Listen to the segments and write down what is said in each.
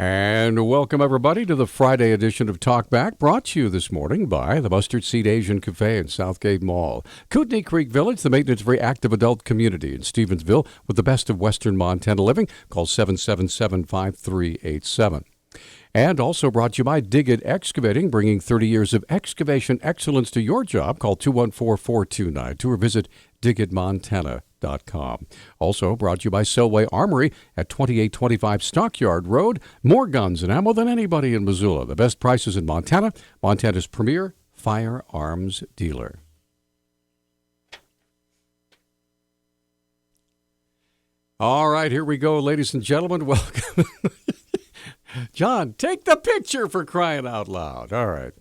And welcome, everybody, to the Friday edition of Talkback, brought to you this morning by the Mustard Seed Asian Cafe in Southgate Mall. Kootenai Creek Village, the maintenance-free active adult community in Stevensville with the best of Western Montana living. Call 777-5387. And also brought to you by Dig It Excavating, bringing 30 years of excavation excellence to your job. Call 214-4292 or visit digitmontana.com. Also brought to you by Selway Armory at 2825 Stockyard Road. More guns and ammo than anybody in Missoula. The best prices in Montana. Montana's premier firearms dealer. All right, here we go, ladies and gentlemen. Welcome. John, take the picture, for crying out loud. All right.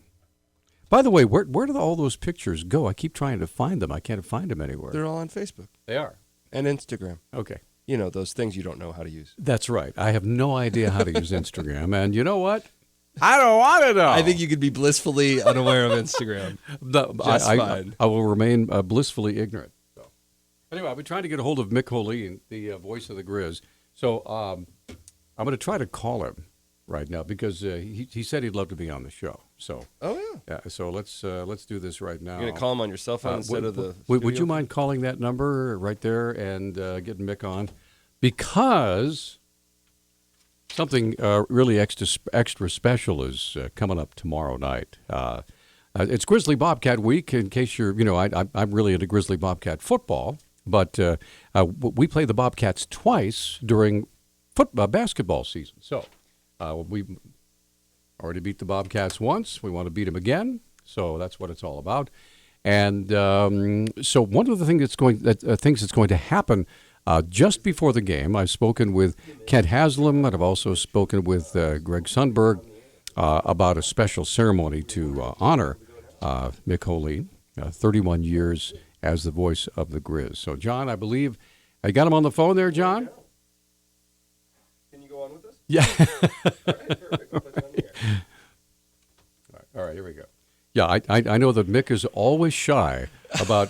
By the way, where do all those pictures go? I keep trying to find them. I can't find them anywhere. They're all on Facebook. They are. And Instagram. Okay. You know, those things you don't know how to use. That's right. I have no idea how to use Instagram. And you know what? I don't want to know. I think you could be blissfully unaware of Instagram. Just fine. I will remain blissfully ignorant. So. Anyway, I've been trying to get a hold of Mick Holeen, the voice of the Grizz. So I'm going to try to call him right now because he said he'd love to be on the show. So so let's do this right now. You're going to call him on your cell phone instead of the would you mind calling that number right there and getting Mick on? Because something really extra special is coming up tomorrow night. It's Grizzly Bobcat Week. In case I'm really into Grizzly Bobcat football, but we play the Bobcats twice during basketball season. So we already beat the Bobcats once. We want to beat them again. So that's what it's all about. And so one of the things that's going to happen just before the game, I've spoken with Kent Haslam, and I've also spoken with Greg Sundberg about a special ceremony to honor Mick Holeen, 31 years as the voice of the Grizz. So, John, I believe I got him on the phone there, John? Can you go on with this? Yeah. All right, perfect. We'll put it on here. All right, here we go. Yeah, I know that Mick is always shy about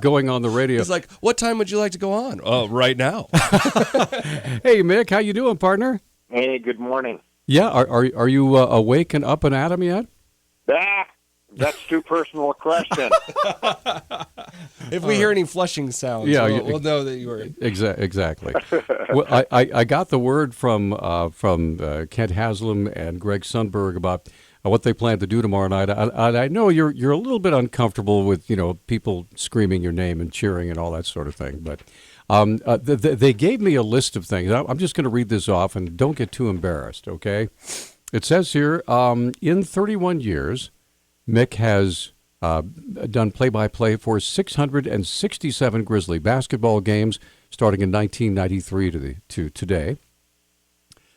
going on the radio. He's like, what time would you like to go on? Oh, right now. Hey, Mick, how you doing, partner? Hey, good morning. Yeah, are you awake and up and at 'em yet? That's too personal a question. If we hear any flushing sounds, we'll know that you were. Exactly. Well, I got the word from Kent Haslam and Greg Sundberg about what they plan to do tomorrow night. I know you're a little bit uncomfortable with people screaming your name and cheering and all that sort of thing, but they gave me a list of things. I'm just going to read this off, and don't get too embarrassed, okay? It says here, in 31 years, Mick has done play-by-play for 667 Grizzly basketball games, starting in 1993 to today.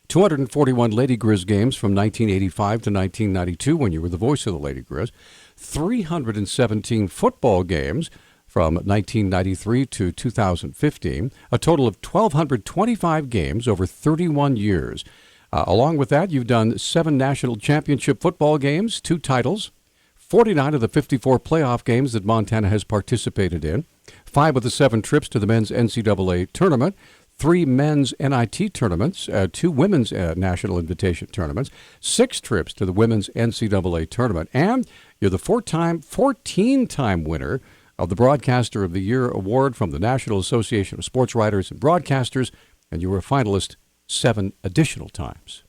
241 Lady Grizz games from 1985 to 1992, when you were the voice of the Lady Grizz. 317 football games from 1993 to 2015. A total of 1,225 games over 31 years. Along with that, you've done 7 national championship football games, 2 titles, 49 of the 54 playoff games that Montana has participated in, 5 of the 7 trips to the men's NCAA tournament, 3 men's NIT tournaments, 2 women's national invitation tournaments, 6 trips to the women's NCAA tournament, and you're the 14-time winner of the Broadcaster of the Year award from the National Association of Sports Writers and Broadcasters, and you were a finalist 7 additional times.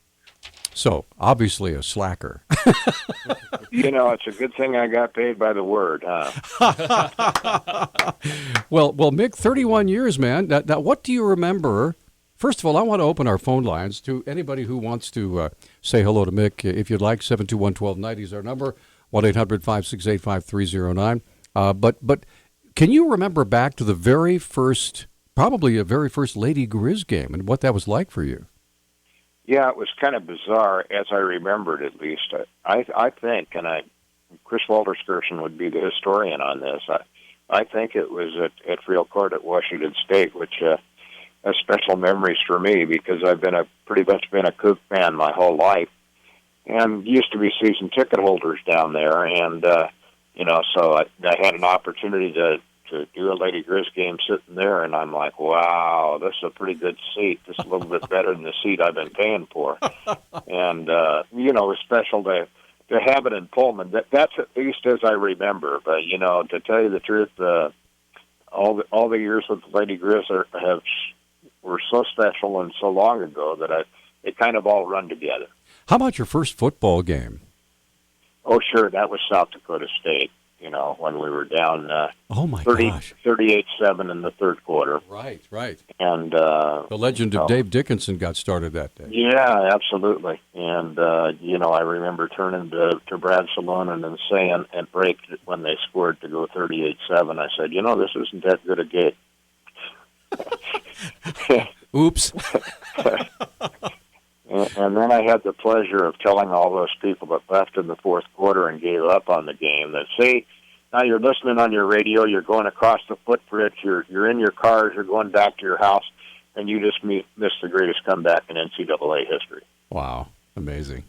So, obviously a slacker. It's a good thing I got paid by the word, huh? Well, Mick, 31 years, man. Now, what do you remember? First of all, I want to open our phone lines to anybody who wants to say hello to Mick. If you'd like, 721-1290 is our number, 1-800-568-5309. But can you remember back to the very first Lady Grizz game and what that was like for you? Yeah, it was kind of bizarre, as I remembered at least. I think, and Chris Walter-Skirson would be the historian on this, I think it was at Real Court at Washington State, which has special memories for me because I've pretty much been a Cougar fan my whole life, and used to be season ticket holders down there, and so I had an opportunity to to do a Lady Grizz game sitting there, and I'm like, wow, this is a pretty good seat. This is a little bit better than the seat I've been paying for. And, you know, it's special to have it in Pullman. That's at least as I remember. But, you know, to tell you the truth, all the years with the Lady Grizz were so special and so long ago that it kind of all run together. How about your first football game? Oh, sure. That was South Dakota State, you know, when we were down 38-7 in the third quarter. Right. And the legend of Dave Dickinson got started that day. Yeah, absolutely. And, you know, I remember turning to Brad Salonen and saying at break when they scored to go 38-7, I said, you know, this isn't that good a game. Oops. And then I had the pleasure of telling all those people that left in the fourth quarter and gave up on the game that, see, now you're listening on your radio, you're going across the footbridge, you're in your cars, you're going back to your house, and you just missed the greatest comeback in NCAA history. Wow. Amazing.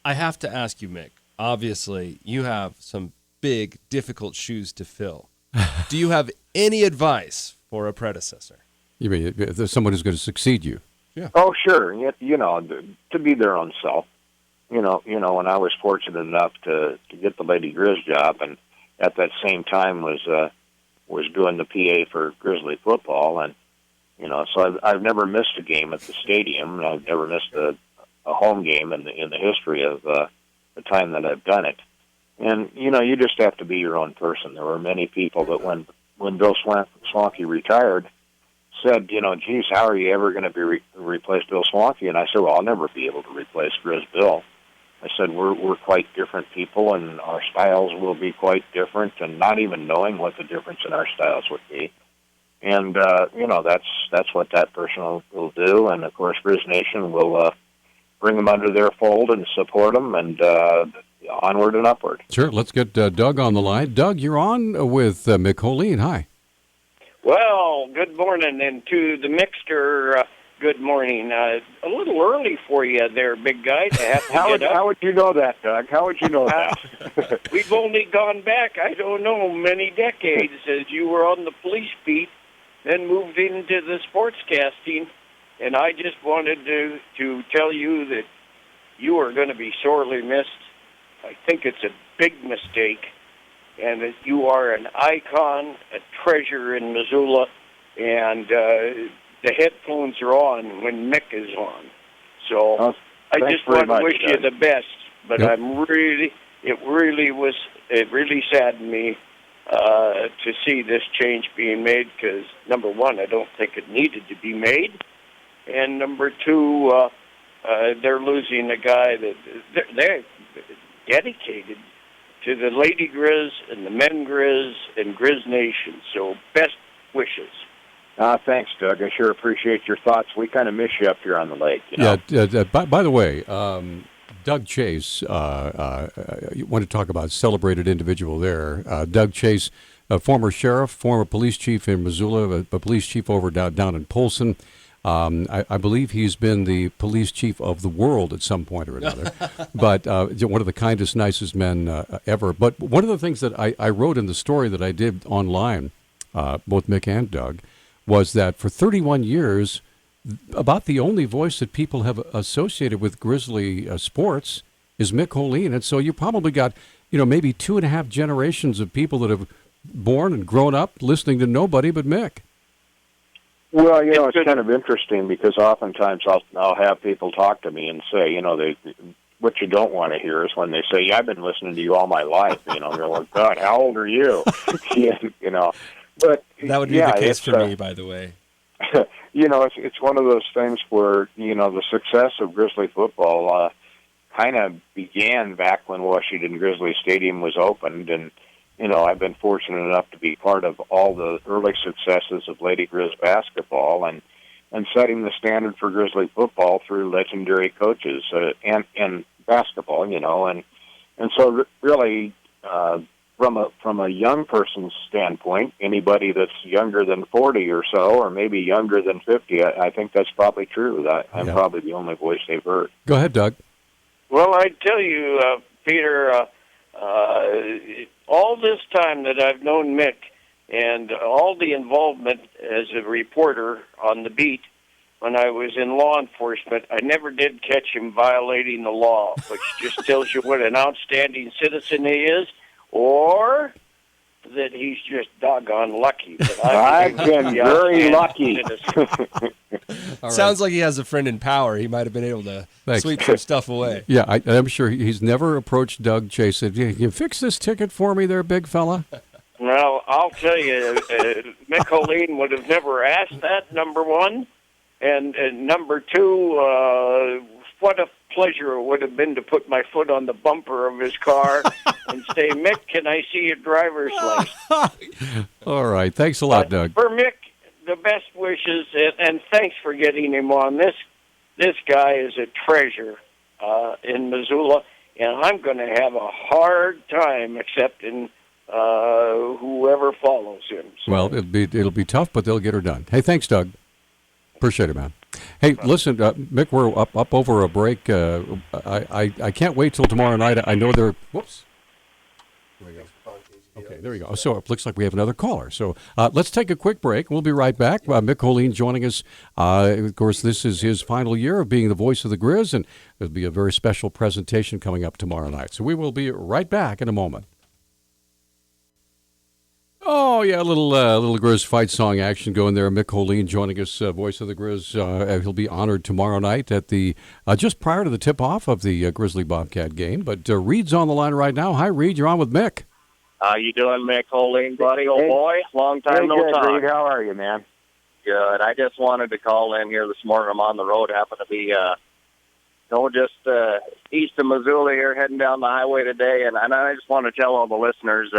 I have to ask you, Mick, obviously you have some big, difficult shoes to fill. Do you have any advice for a predecessor? You mean if there's someone who's going to succeed you? Yeah. Oh, sure. You know, to be their own self. You know, when I was fortunate enough to get the Lady Grizz job, and at that same time was doing the PA for Grizzly football, and you know, so I've never missed a game at the stadium. I've never missed a home game in the history of the time that I've done it. And you know, you just have to be your own person. There were many people that when Bill Swanky retired, said, you know, geez, how are you ever going to replace Bill Swanky? And I said, well, I'll never be able to replace Grizz Bill. I said, we're quite different people, and our styles will be quite different, and not even knowing what the difference in our styles would be. And, you know, that's what that person will do. And, of course, Grizz Nation will bring them under their fold and support them, and onward and upward. Sure. Let's get Doug on the line. Doug, you're on with Mick Holeen. Hi. Well, good morning, and to the Mixter, good morning. A little early for you there, big guy. To have to how would you know that, Doug? How would you know that? We've only gone back, I don't know, many decades as you were on the police beat, then moved into the sportscasting, and I just wanted to tell you that you are going to be sorely missed. I think it's a big mistake, and that you are an icon, a treasure in Missoula, and the headphones are on when Mick is on. So I just want to wish you the best, but yep. It really saddened me to see this change being made, because, number one, I don't think it needed to be made, and number two, they're losing a guy that they're dedicated to the Lady Grizz and the Men Grizz and Grizz Nation. So best wishes. Thanks, Doug. I sure appreciate your thoughts. We kind of miss you up here on the lake. You know? Yeah. By the way, Doug Chase, you want to talk about celebrated individual there. Doug Chase, a former sheriff, former police chief in Missoula, a police chief over down in Polson. I believe he's been the police chief of the world at some point or another, but one of the kindest, nicest men ever. But one of the things that I wrote in the story that I did online, both Mick and Doug, was that for 31 years, about the only voice that people have associated with Grizzly sports is Mick Holeen. And so you probably got, maybe 2.5 generations of people that have born and grown up listening to nobody but Mick. Well, it's kind of interesting because oftentimes I'll have people talk to me and say, what you don't want to hear is when they say, yeah, I've been listening to you all my life. They're like, God, how old are you? But that would be the case for me, by the way. It's one of those things where, the success of Grizzly football kind of began back when Washington Grizzly Stadium was opened, and I've been fortunate enough to be part of all the early successes of Lady Grizz basketball and setting the standard for Grizzly football through legendary coaches and basketball, and so really from a young person's standpoint, anybody that's younger than 40 or so, or maybe younger than 50, I think that's probably true. I'm probably the only voice they've heard. Go ahead, Doug. Well, I tell you, Peter. All this time that I've known Mick, and all the involvement as a reporter on the beat when I was in law enforcement. I never did catch him violating the law, which just tells you what an outstanding citizen he is, or that he's just doggone lucky. But I've been very lucky. Sounds like he has a friend in power. He might have been able to sweep some stuff away. Yeah, I'm sure he's never approached Doug Chase and said, "Can you fix this ticket for me there, big fella?" Well, I'll tell you, Mick Holeen would have never asked that, number one. And number two, what a pleasure it would have been to put my foot on the bumper of his car and say, Mick, can I see your driver's license? All right. Thanks a lot, Doug. For Mick, the best wishes, and thanks for getting him on. This guy is a treasure in Missoula, and I'm going to have a hard time accepting whoever follows him. So. Well, it'll be tough, but they'll get her done. Hey, thanks, Doug. Appreciate it, man. Hey, listen, Mick, we're up over a break. I can't wait till tomorrow night. I know they're. Whoops. There we go. Okay, there we go. So it looks like we have another caller. So let's take a quick break. We'll be right back. Mick Holeen joining us. Of course, this is his final year of being the voice of the Grizz, and there'll be a very special presentation coming up tomorrow night. So we will be right back in a moment. Oh, yeah, a little Grizz fight song action going there. Mick Holeen joining us, voice of the Grizz. He'll be honored tomorrow night at the just prior to the tip-off of the Grizzly Bobcat game. But Reed's on the line right now. Hi, Reed. You're on with Mick. How you doing, Mick Holeen, buddy? Old boy, long time no good, talk. Reed. How are you, man? Good. I just wanted to call in here this morning. I'm on the road. Happen to be, just east of Missoula here, heading down the highway today. And I just want to tell all the listeners,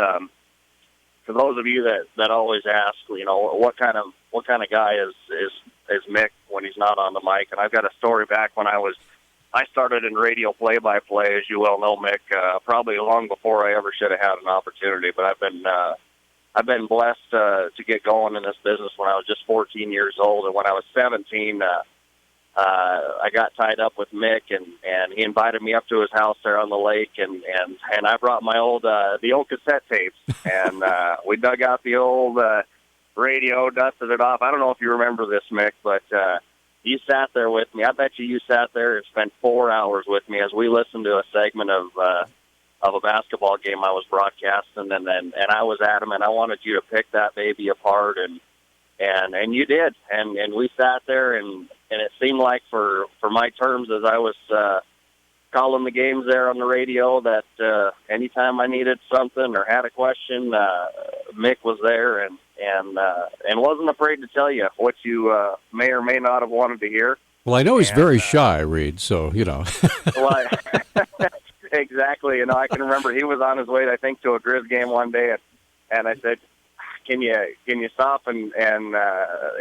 for those of you that always ask, what kind of guy is Mick when he's not on the mic. And I've got a story back when I started in radio play-by-play, as you well know, Mick, probably long before I ever should have had an opportunity. But I've been blessed to get going in this business when I was just 14 years old, and when I was 17, I got tied up with Mick, and he invited me up to his house there on the lake, and I brought my the old cassette tapes, and we dug out the old radio, dusted it off. I don't know if you remember this, Mick, but you sat there with me. I bet you sat there and spent 4 hours with me as we listened to a segment of a basketball game I was broadcasting, and I was adamant I wanted you to pick that baby apart, and you did, and we sat there, and it seemed like for my terms as I was calling the games there on the radio that anytime I needed something or had a question, Mick was there and wasn't afraid to tell you what you may or may not have wanted to hear. Well, I know he's very shy, Reed, so, Well, exactly. I can remember he was on his way, I think, to a Grizz game one day, and I said, Can you stop and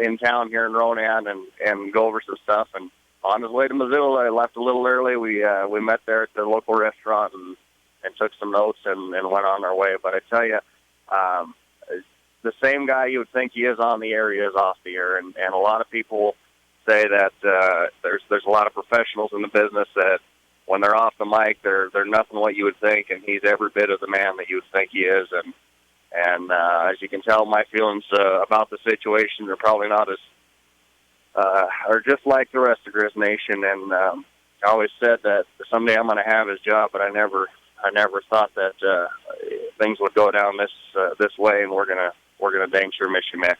in town here in Ronan and go over some stuff? And on his way to Missoula, I left a little early. We met there at the local restaurant and took some notes and went on our way. But I tell you, the same guy you would think he is on the air, he is off the air. And a lot of people say that there's a lot of professionals in the business that when they're off the mic, they're nothing what you would think, and he's every bit of the man that you would think he is. And as you can tell, my feelings about the situation are probably not as, are just like the rest of Grizz Nation. And I always said that someday I'm going to have his job, but I never thought that things would go down this way. And we're gonna dang sure miss you, Mick.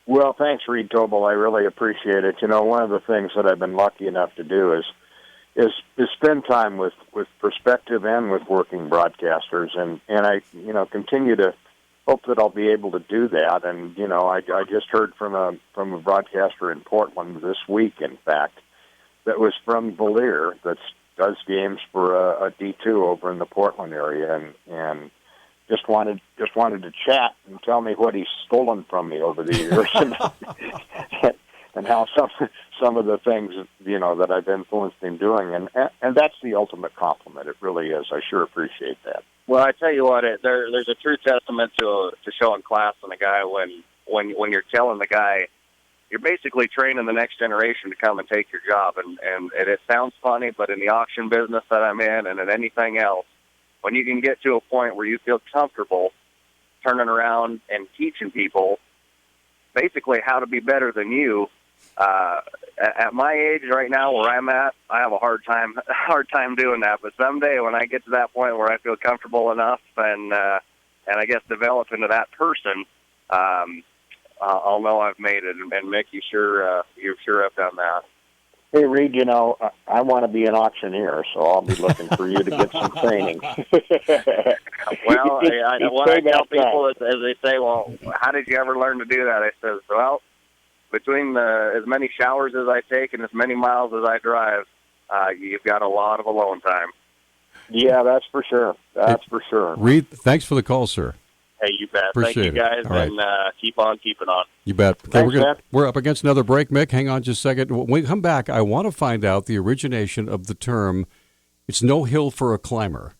Well, thanks, Reed Tobel. I really appreciate it. One of the things that I've been lucky enough to do is spend time with prospective and with working broadcasters, and I continue to hope that I'll be able to do that. And I just heard from a broadcaster in Portland this week, in fact, that was from Valier that does games for a D2 over in the Portland area, and just wanted to chat and tell me what he's stolen from me over the years. And how some of the things that I've influenced him doing, and that's the ultimate compliment. It really is. I sure appreciate that. Well, I tell you what, there's a true testament to showing class in a guy when you're telling the guy you're basically training the next generation to come and take your job. And it sounds funny, but in the auction business that I'm in, and in anything else, when you can get to a point where you feel comfortable turning around and teaching people basically how to be better than you. At my age right now, where I'm at, I have a hard time doing that. But someday, when I get to that point where I feel comfortable enough and I guess develop into that person, I'll know I've made it. And Mick, you sure have done that. Hey, Reed, I want to be an auctioneer, so I'll be looking for you to get some training. Well, what I tell people is, as they say, well, how did you ever learn to do that? I says, well, between as many showers as I take and as many miles as I drive, you've got a lot of alone time. Yeah, that's for sure. That's for sure. Reed, thanks for the call, sir. Hey, you bet. Appreciate Thank you, guys, it. and keep on keeping on. You bet. Okay, Thanks, we're up against another break, Mick. Hang on just a second. When we come back, I want to find out the origination of the term, it's no hill for a climber.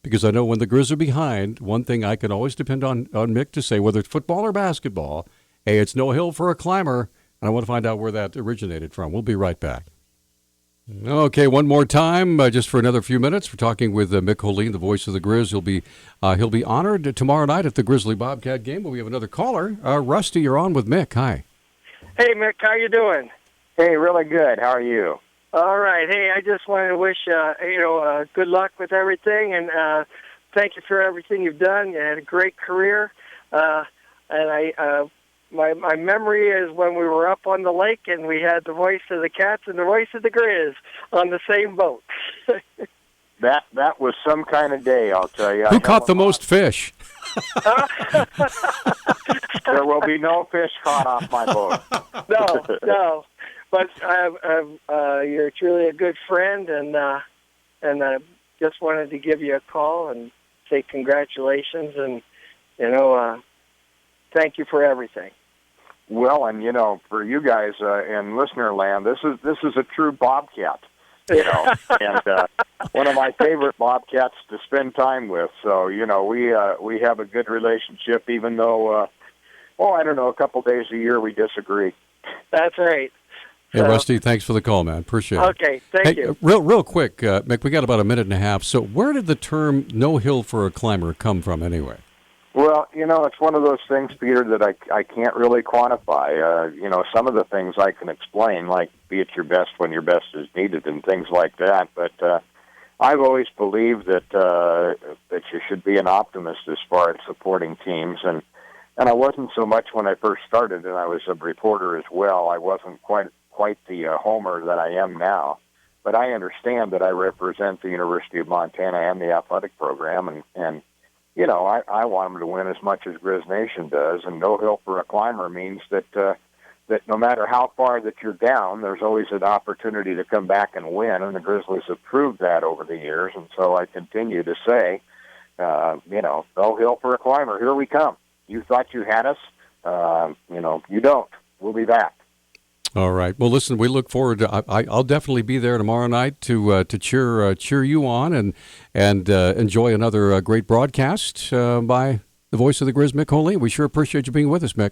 Because I know when the Grizz are behind, one thing I can always depend on Mick to say, whether it's football or basketball, hey, it's no hill for a climber. And I want to find out where that originated from. We'll be right back. Okay, one more time, just for another few minutes. We're talking with Mick Holine, the voice of the Grizz. He'll be honored tomorrow night at the Grizzly Bobcat game. But we have another caller. Rusty, you're on with Mick. Hi. Hey, Mick, how you doing? Hey, really good. How are you? All right. Hey, I just wanted to wish good luck with everything, and thank you for everything you've done. You had a great career, and my memory is when we were up on the lake and we had the voice of the Cats and the voice of the Grizz on the same boat. That was some kind of day, I'll tell you. Who caught the most fish? There will be no fish caught off my boat. No. But you're truly a good friend, and I just wanted to give you a call and say congratulations, and thank you for everything. Well, and for you guys in listener land, this is a true Bobcat, and one of my favorite Bobcats to spend time with. So we have a good relationship, even though I don't know, a couple days a year we disagree. That's right. Hey, Rusty, thanks for the call, man. Appreciate it. Okay, thank you. Real quick, Mick, we got about a minute and a half. So where did the term no hill for a climber come from anyway? Well, it's one of those things, Peter, that I can't really quantify. Some of the things I can explain, like be at your best when your best is needed and things like that. But I've always believed that you should be an optimist as far as supporting teams. And I wasn't so much when I first started, and I was a reporter as well. I wasn't quite the homer that I am now. But I understand that I represent the University of Montana and the athletic program, and I want them to win as much as Grizz Nation does, and no hill for a climber means that no matter how far that you're down, there's always an opportunity to come back and win, and the Grizzlies have proved that over the years, and so I continue to say, no hill for a climber, here we come. You thought you had us, you don't. We'll be back. All right. Well, listen, we look forward to. I'll definitely be there tomorrow night to cheer you on and enjoy another great broadcast by the voice of the Grizz, Mick Holine. We sure appreciate you being with us, Mick.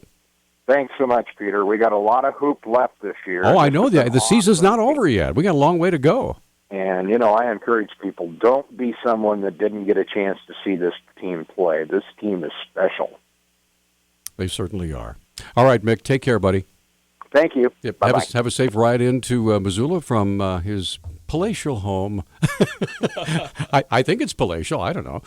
Thanks so much, Peter. We got a lot of hoop left this year. Oh, I know that. The season's not over yet. We got a long way to go. And, I encourage people, don't be someone that didn't get a chance to see this team play. This team is special. They certainly are. All right, Mick, take care, buddy. Thank you. Yep. Bye-bye. Have a safe ride into Missoula from his palatial home. I think it's palatial. I don't know.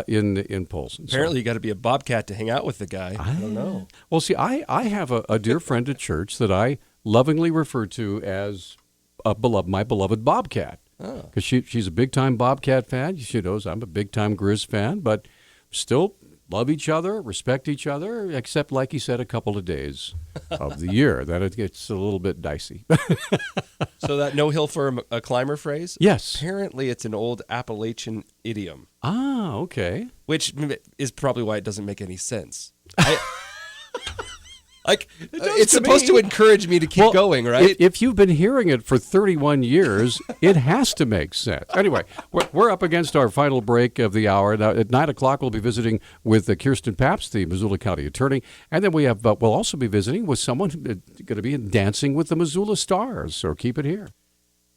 In Polson. Apparently, you got to be a Bobcat to hang out with the guy. I don't know. Well, see, I have a dear friend at church that I lovingly refer to as my beloved Bobcat. Because she's a big-time Bobcat fan. She knows I'm a big-time Grizz fan, but still love each other, respect each other, except, like he said, a couple of days of the year. Then it gets a little bit dicey. So that no hill for a climber phrase? Yes. Apparently it's an old Appalachian idiom. Ah, okay. Which is probably why it doesn't make any sense. It's supposed to encourage me to keep going, right? If you've been hearing it for 31 years, it has to make sense. Anyway, we're up against our final break of the hour. Now, at 9 o'clock, we'll be visiting with Kirsten Pabst, the Missoula County Attorney. And then we'll also be visiting with someone who's going to be dancing with the Missoula Stars. So keep it here.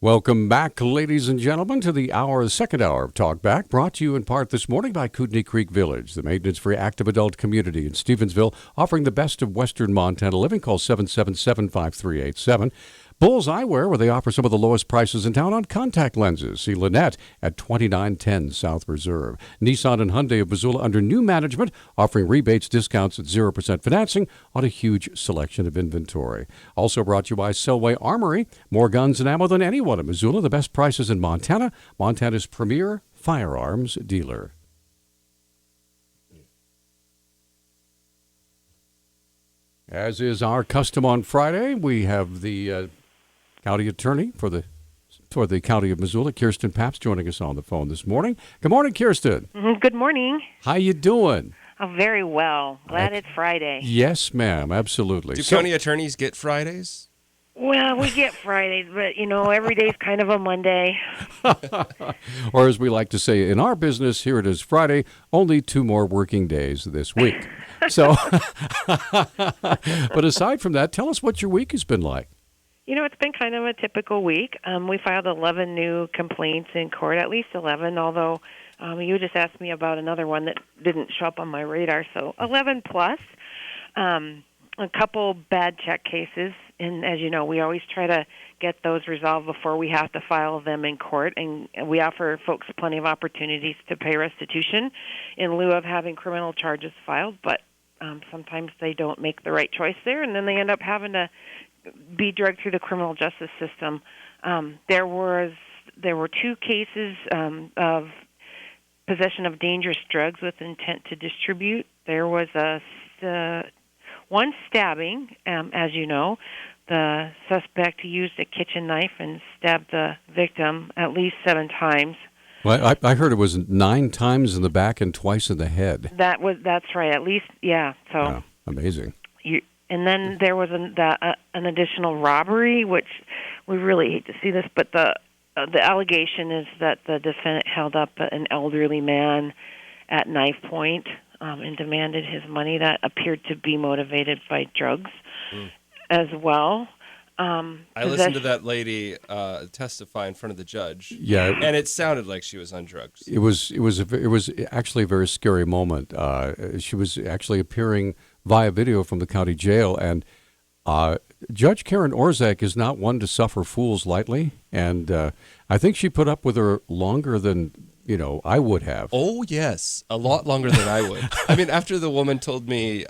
Welcome back, ladies and gentlemen, to the second hour of Talk Back, brought to you in part this morning by Kootenai Creek Village, the maintenance-free active adult community in Stevensville, offering the best of Western Montana living. Call 777-5387. Bulls Eyewear, where they offer some of the lowest prices in town on contact lenses. See Lynette at 2910 South Reserve. Nissan and Hyundai of Missoula under new management, offering rebates, discounts at 0% financing on a huge selection of inventory. Also brought to you by Selway Armory. More guns and ammo than anyone in Missoula. The best prices in Montana. Montana's premier firearms dealer. As is our custom on Friday, we have the county attorney for the county of Missoula, Kirsten Pabst, joining us on the phone this morning. Good morning, Kirsten. Good morning. How you doing? Oh, very well. Glad it's Friday. Yes, ma'am. Absolutely. Do county attorneys get Fridays? Well, we get Fridays, but, every day's kind of a Monday. Or as we like to say in our business, here it is Friday, only 2 more working days this week. So, but aside from that, tell us what your week has been like. It's been kind of a typical week. We filed 11 new complaints in court, at least 11, although you just asked me about another one that didn't show up on my radar. So 11 plus, a couple bad check cases. And as you know, we always try to get those resolved before we have to file them in court. And we offer folks plenty of opportunities to pay restitution in lieu of having criminal charges filed. But sometimes they don't make the right choice there, and then they end up having to be dragged through the criminal justice system. There were 2 cases of possession of dangerous drugs with intent to distribute. There was one stabbing, as you know. The suspect used a kitchen knife and stabbed the victim at least 7 times. Well, I heard it was 9 times in the back and twice in the head. That's right. At least, yeah. So wow, amazing. And then there was an additional robbery, which we really hate to see this, but the allegation is that the defendant held up an elderly man at knife point and demanded his money. That appeared to be motivated by drugs as well. I listened to that lady testify in front of the judge. Yeah, and it sounded like she was on drugs. It was actually a very scary moment. She was actually appearing via video from the county jail, and Judge Karen Orzak is not one to suffer fools lightly, and I think she put up with her longer than I would have. Oh yes, a lot longer than I would. I mean, after the woman told me,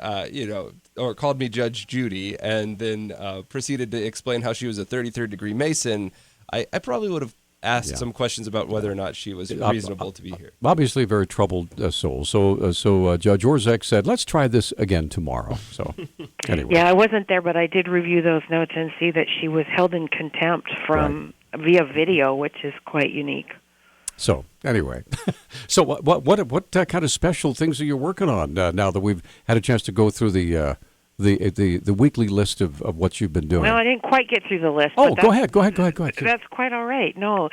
or called me Judge Judy, and then proceeded to explain how she was a 33rd degree Mason, I probably would have asked some questions about whether or not she was reasonable to be here. Obviously, a very troubled soul. So Judge Orzak said, "Let's try this again tomorrow." So anyway, yeah, I wasn't there, but I did review those notes and see that she was held in contempt via video, which is quite unique. So anyway, so what kind of special things are you working on now that we've had a chance to go through the weekly list of what you've been doing? Well, I didn't quite get through the list. Oh, go ahead. That's quite all right. No,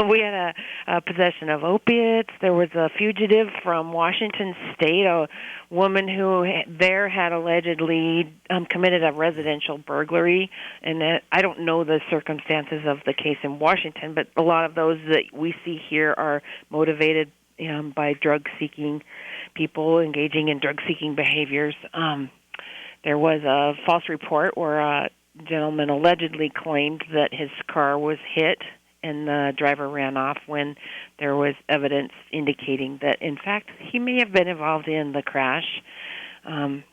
we had a possession of opiates. There was a fugitive from Washington State, a woman who had allegedly committed a residential burglary. And I don't know the circumstances of the case in Washington, but a lot of those that we see here are motivated by drug-seeking people engaging in drug-seeking behaviors. There was a false report where a gentleman allegedly claimed that his car was hit and the driver ran off when there was evidence indicating that, in fact, he may have been involved in the crash, and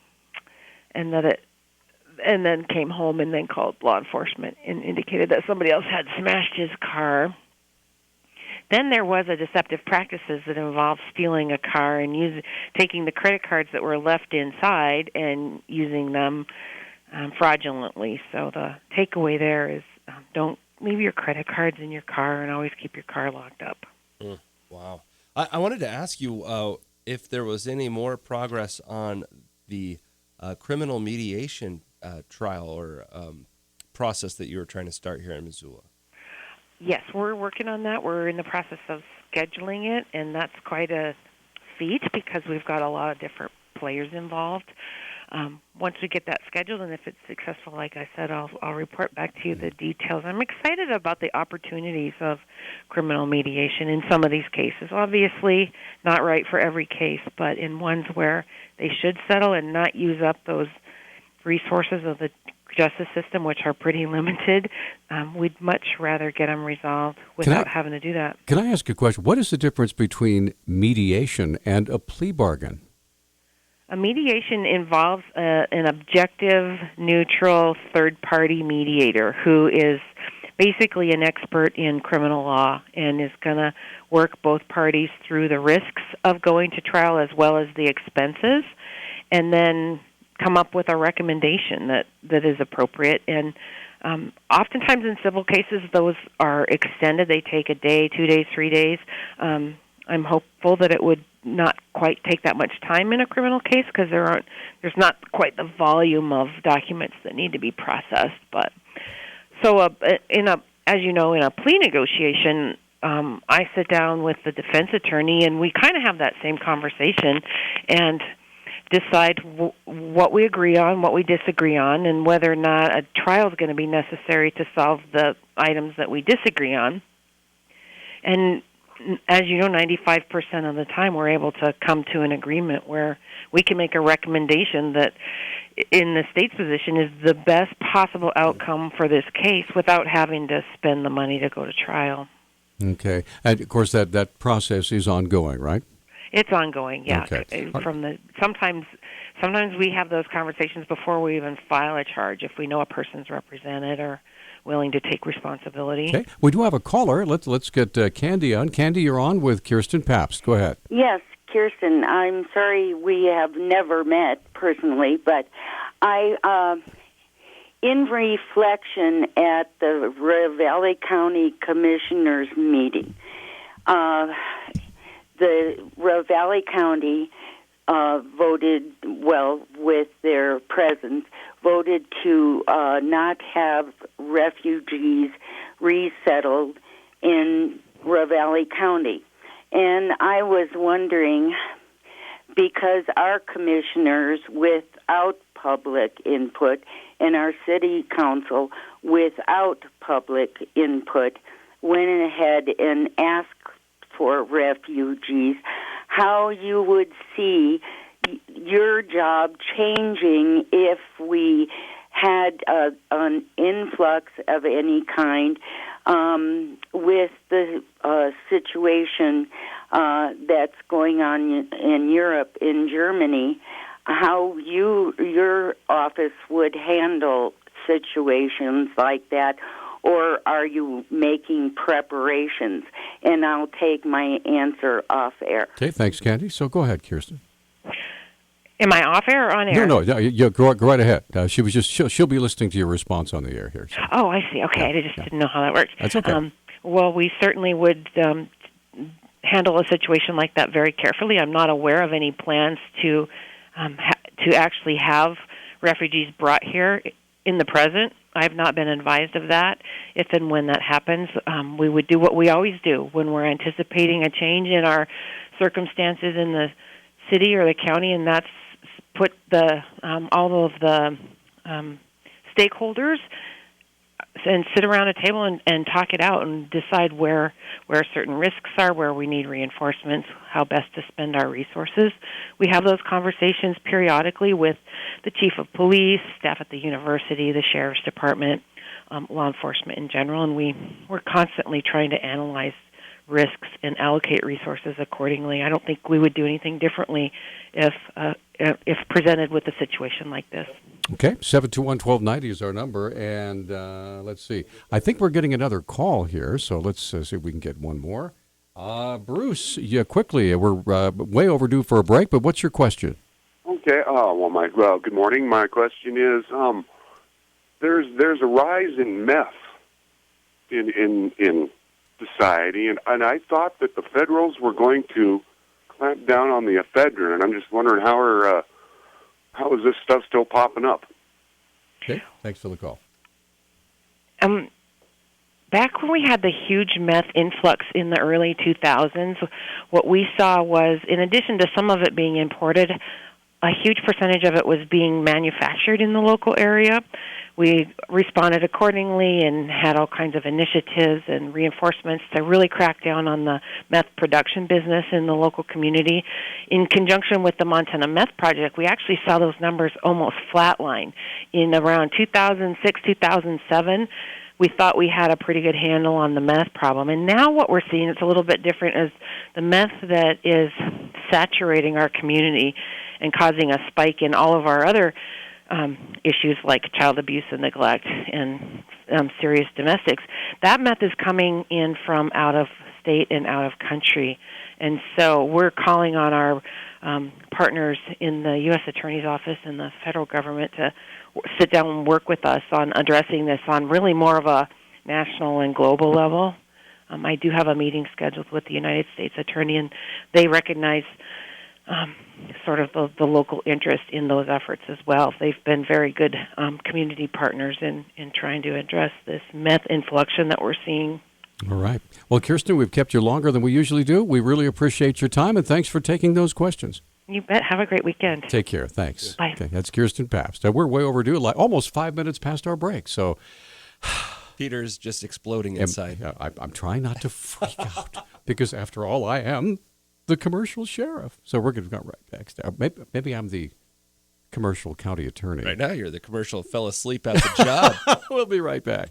then came home and then called law enforcement and indicated that somebody else had smashed his car. Then there was a deceptive practices that involved stealing a car and taking the credit cards that were left inside and using them fraudulently. So the takeaway there is don't leave your credit cards in your car and always keep your car locked up. Wow. I wanted to ask you if there was any more progress on the criminal mediation trial or process that you were trying to start here in Missoula. Yes, we're working on that. We're in the process of scheduling it, and that's quite a feat because we've got a lot of different players involved. once we get that scheduled, and if it's successful, like I said, I'll report back to you the details. I'm excited about the opportunities of criminal mediation in some of these cases. Obviously, not right for every case, but in ones where they should settle and not use up those resources of the justice system, which are pretty limited, we'd much rather get them resolved without having to do that. Can I ask a question? What is the difference between mediation and a plea bargain? A mediation involves an objective, neutral, third-party mediator who is basically an expert in criminal law and is going to work both parties through the risks of going to trial as well as the expenses, and then come up with a recommendation that is appropriate. And oftentimes in civil cases, those are extended. They take a day, 2 days, 3 days. I'm hopeful that it would not quite take that much time in a criminal case because there's not quite the volume of documents that need to be processed. But so as you know, in a plea negotiation, I sit down with the defense attorney and we kind of have that same conversation and decide what we agree on, what we disagree on, and whether or not a trial is going to be necessary to solve the items that we disagree on. And as you know, 95% of the time we're able to come to an agreement where we can make a recommendation that in the state's position is the best possible outcome for this case without having to spend the money to go to trial. Okay. And, of course, that process is ongoing, right? It's ongoing, yeah. Okay. Sometimes we have those conversations before we even file a charge if we know a person's represented or willing to take responsibility. Okay. We do have a caller. Let's get Candy on. Candy, you're on with Kirsten Pabst. Go ahead. Yes, Kirsten. I'm sorry we have never met personally, but I, in reflection at the Valley County Commissioners meeting, the Valley County voted, with their presence, voted to not have refugees resettled in Valley County. And I was wondering, because our commissioners, without public input, and our city council, without public input, went ahead and asked for refugees, how you would see your job changing if we had an influx of any kind with the situation that's going on in Europe, in Germany, how your office would handle situations like that, or are you making preparations? And I'll take my answer off air. Okay, thanks, Candy. So go ahead, Kirsten. Am I off air or on air? No, you go right ahead. She'll be listening to your response on the air here. So. Oh, I see. Okay, I just didn't know how that worked. That's okay. Well, we certainly would handle a situation like that very carefully. I'm not aware of any plans to actually have refugees brought here in the present. I have not been advised of that. If and when that happens, we would do what we always do when we're anticipating a change in our circumstances in the city or the county, and that's put all of the stakeholders and sit around a table and talk it out and decide where certain risks are, where we need reinforcements, how best to spend our resources. We have those conversations periodically with the chief of police, staff at the university, the sheriff's department, law enforcement in general, and we're constantly trying to analyze risks and allocate resources accordingly. I don't think we would do anything differently if presented with a situation like this. Okay, 721-1290 is our number, and let's see. I think we're getting another call here, so let's see if we can get one more. Bruce, quickly, we're way overdue for a break, but what's your question? Okay, good morning. My question is, there's a rise in meth in society, and I thought that the federals were going to clamp down on the ephedrine, and I'm just wondering how is this stuff still popping up? Okay, thanks for the call. Back when we had the huge meth influx in the early 2000s, what we saw was, in addition to some of it being imported, a huge percentage of it was being manufactured in the local area. We responded accordingly and had all kinds of initiatives and reinforcements to really crack down on the meth production business in the local community. In conjunction with the Montana Meth Project, we actually saw those numbers almost flatline. In around 2006, 2007, we thought we had a pretty good handle on the meth problem. And now what we're seeing, it's a little bit different, is the meth that is saturating our community and causing a spike in all of our other issues like child abuse and neglect and serious domestics. That meth is coming in from out of state and out of country. And so we're calling on our partners in the U.S. Attorney's Office and the federal government to sit down and work with us on addressing this on really more of a national and global level. I do have a meeting scheduled with the United States Attorney, and they recognize sort of the local interest in those efforts as well. They've been very good community partners in trying to address this meth influxion that we're seeing. All right. Well, Kirsten, we've kept you longer than we usually do. We really appreciate your time, and thanks for taking those questions. You bet. Have a great weekend. Take care. Thanks. Bye. Okay, that's Kirsten Pabst. We're way overdue, like almost 5 minutes past our break. So Peter's just exploding inside. I'm trying not to freak out because, after all, I am the commercial sheriff. So we're going to go right back. Maybe I'm the commercial county attorney. Right now, you're the commercial fell asleep at the job. We'll be right back.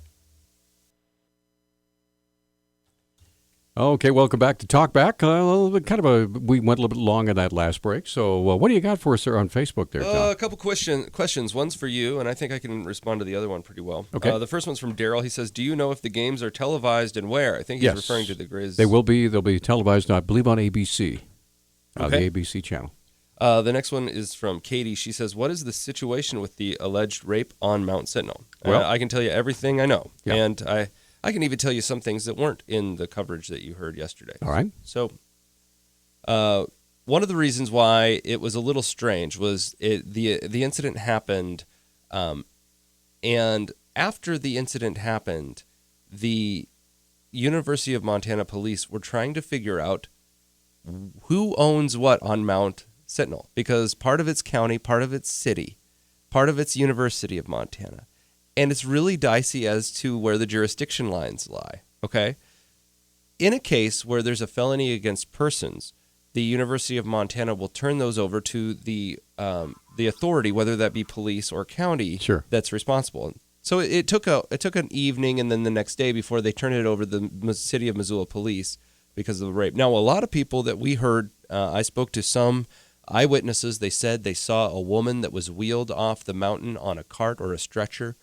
Okay, welcome back to Talk Back. We went a little bit long on that last break. So what do you got for us there on Facebook there, Tom? A couple questions. One's for you, and I think I can respond to the other one pretty well. Okay. The first one's from Daryl. He says, do you know if the games are televised and where? I think he's referring to the Grizz. They will be. They'll be televised, I believe, on ABC, okay. the ABC channel. The next one is from Katie. She says, what is the situation with the alleged rape on Mount Sentinel? Well, I can tell you everything I know, yeah. and I can even tell you some things that weren't in the coverage that you heard yesterday. All right. So one of the reasons why it was a little strange was the incident happened, and after the incident happened, the University of Montana police were trying to figure out who owns what on Mount Sentinel, because part of it's county, part of it's city, part of it's University of Montana. And it's really dicey as to where the jurisdiction lines lie, okay? In a case where there's a felony against persons, the University of Montana will turn those over to the authority, whether that be police or county, sure, that's responsible. So it took an evening and then the next day before they turned it over to the city of Missoula police because of the rape. Now, a lot of people that we heard, I spoke to some eyewitnesses. They said they saw a woman that was wheeled off the mountain on a cart or a stretcher.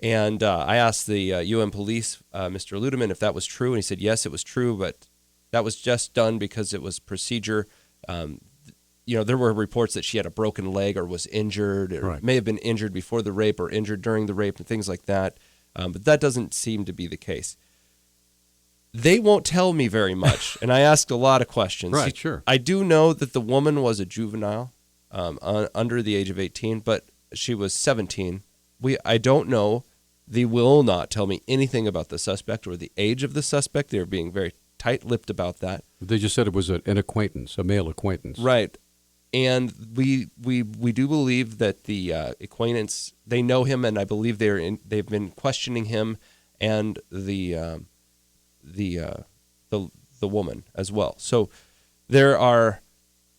And I asked the UM police, Mr. Ludeman, if that was true, and he said, yes, it was true, but that was just done because it was procedure. There were reports that she had a broken leg or was injured, or right, may have been injured before the rape or injured during the rape and things like that. But that doesn't seem to be the case. They won't tell me very much, and I asked a lot of questions. Right, sure. I do know that the woman was a juvenile, under the age of 18, but she was 17. I don't know. They will not tell me anything about the suspect or the age of the suspect. They're being very tight-lipped about that. They just said it was an acquaintance, a male acquaintance. Right. And we do believe that the acquaintance, they know him, and I believe they've been questioning him and the woman as well. So there are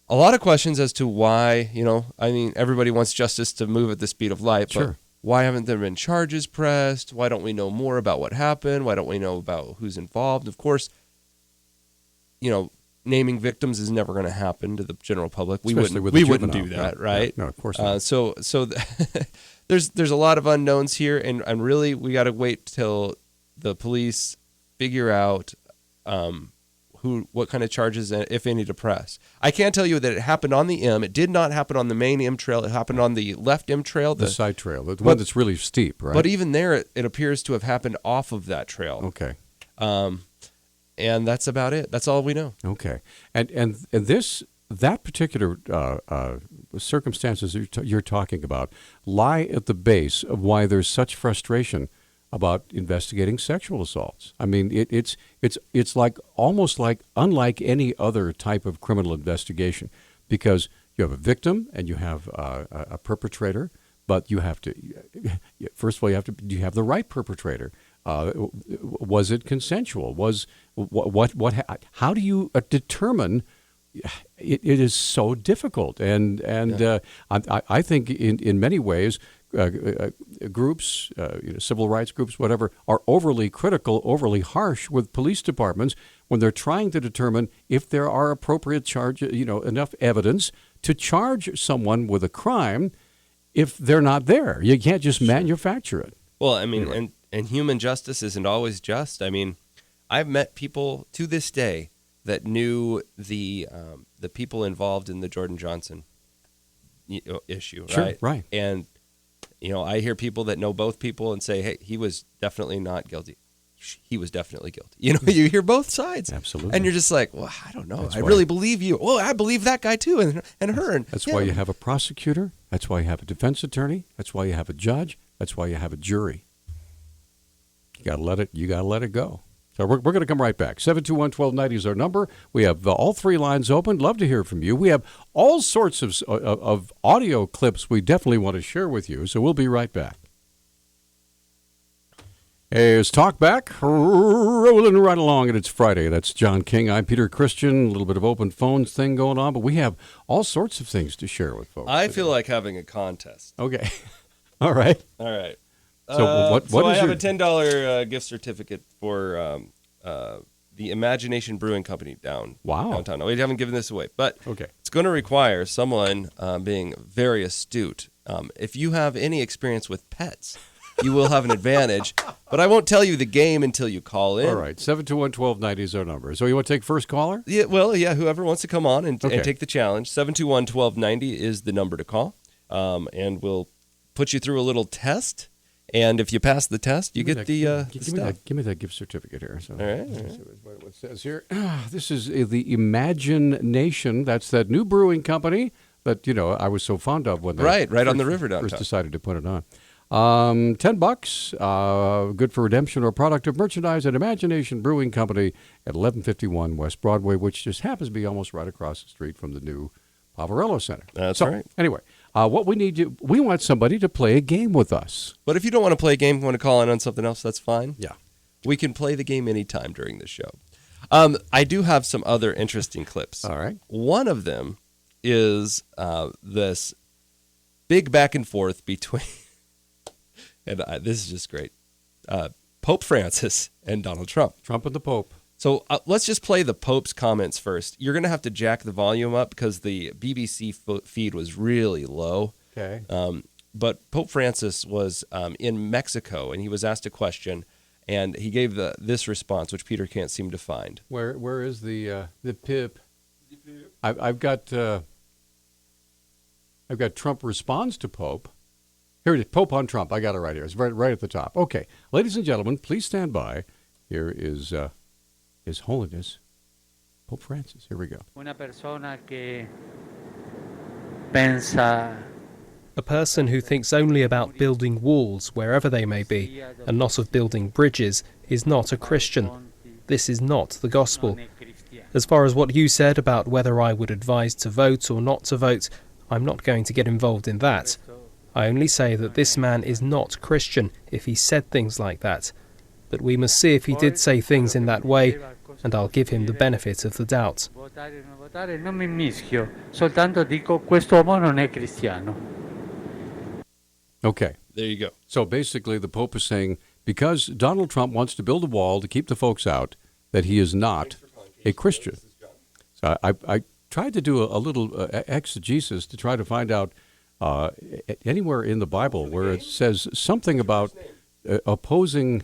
a lot of questions as to why, everybody wants justice to move at the speed of light, sure, but why haven't there been charges pressed? Why don't we know more about what happened? Why don't we know about who's involved? Of course, naming victims is never going to happen to the general public. We wouldn't do that, right? No, of course not. So there's a lot of unknowns here, and really we got to wait till the police figure out what kind of charges, if any, to press. I can tell you that it happened on the M. It did not happen on the main M trail. It happened on the left M trail. The side trail, the one that's really steep, right? But even there, it appears to have happened off of that trail. Okay. And that's about it. That's all we know. Okay. And that particular circumstances you're talking about lie at the base of why there's such frustration about investigating sexual assaults. I mean, it's like almost like unlike any other type of criminal investigation, because You have a victim and you have a perpetrator, but you have to, first of all, you have the right perpetrator. Was it consensual? How do you determine? It is so difficult, and I think in many ways, groups, civil rights groups, whatever, are overly critical, overly harsh with police departments when they're trying to determine if there are appropriate enough evidence to charge someone with a crime if they're not there. You can't just manufacture it. Well, I mean, and human justice isn't always just. I mean, I've met people to this day that knew the people involved in the Jordan Johnson issue, Sure, right? right. And I hear people that know both people and say, "Hey, he was definitely not guilty. He was definitely guilty." You hear both sides, absolutely, and you're just like, "Well, I don't know. I why, really believe you. Well, I believe that guy too, and her." And that's why you have a prosecutor. That's why you have a defense attorney. That's why you have a judge. That's why you have a jury. You got to let it go. So we're going to come right back. 721-1290 is our number. We have all three lines open. Love to hear from you. We have all sorts of audio clips we definitely want to share with you. So we'll be right back. Hey, it's Talk Back, rolling right along, and it's Friday. That's John King. I'm Peter Christian. A little bit of open phones thing going on, but we have all sorts of things to share with folks. I feel like having a contest. Okay. All right. So what I is have your... a $10 gift certificate for the Imagination Brewing Company downtown. We haven't given this away, but it's going to require someone being very astute. If you have any experience with pets, you will have an advantage, but I won't tell you the game until you call in. All right, 721-1290 is our number. So you want to take first caller? Yeah, well, whoever wants to come on and take the challenge. 721-1290 is the number to call, and we'll put you through a little test. And if you pass the test, you get the stuff. Give me that gift certificate here. So, all right. What it says here. This is the Imagination. That's that new brewing company that I was so fond of when they right on the river downtown. First decided to put it on. $10, good for redemption or product of merchandise at Imagination Brewing Company at 1151 West Broadway, which just happens to be almost right across the street from the new Poverello Center. That's right. Anyway. What we want somebody to play a game with us. But if you don't want to play a game, you want to call in on something else, that's fine. Yeah. We can play the game anytime during the show. I do have some other interesting clips. All right. One of them is this big back and forth between, and this is just great, Pope Francis and Donald Trump. Trump and the Pope. So let's just play the Pope's comments first. You're going to have to jack the volume up because the BBC feed was really low. Okay. But Pope Francis was in Mexico, and he was asked a question, and he gave this response, which Peter can't seem to find. Where is the pip? I've got Trump responds to Pope. Here it is, Pope on Trump. I got it right here. It's right at the top. Okay, ladies and gentlemen, please stand by. Here is His Holiness Pope Francis. Here we go. A person who thinks only about building walls wherever they may be and not of building bridges is not a Christian. This is not the gospel. As far as what you said about whether I would advise to vote or not to vote, I'm not going to get involved in that. I only say that this man is not Christian if he said things like that. But we must see if he did say things in that way, and I'll give him the benefit of the doubt. Okay. There you go. So basically the Pope is saying because Donald Trump wants to build a wall to keep the folks out, that he is not a Christian. So I tried to do a little exegesis to try to find out anywhere in the Bible where it says something about opposing,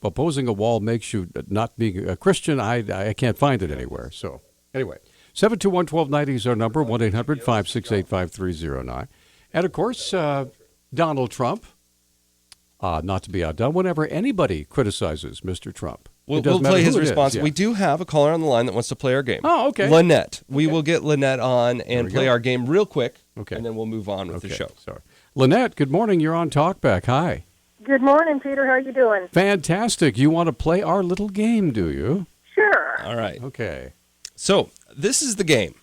opposing a wall makes you not being a Christian. I can't find it anywhere. So anyway, 721-1290 is our number, 1-800-568-5309. And of course, Donald Trump, not to be outdone, whenever anybody criticizes Mr. Trump. We'll play his response. Yeah. We do have a caller on the line that wants to play our game. Oh, okay. Lynette. We will get Lynette on and play our game real quick, and then we'll move on with the show. Sorry. Lynette, good morning. You're on Talkback. Hi. Good morning, Peter. How are you doing? Fantastic. You want to play our little game, do you? Sure. All right. Okay. So this is the game.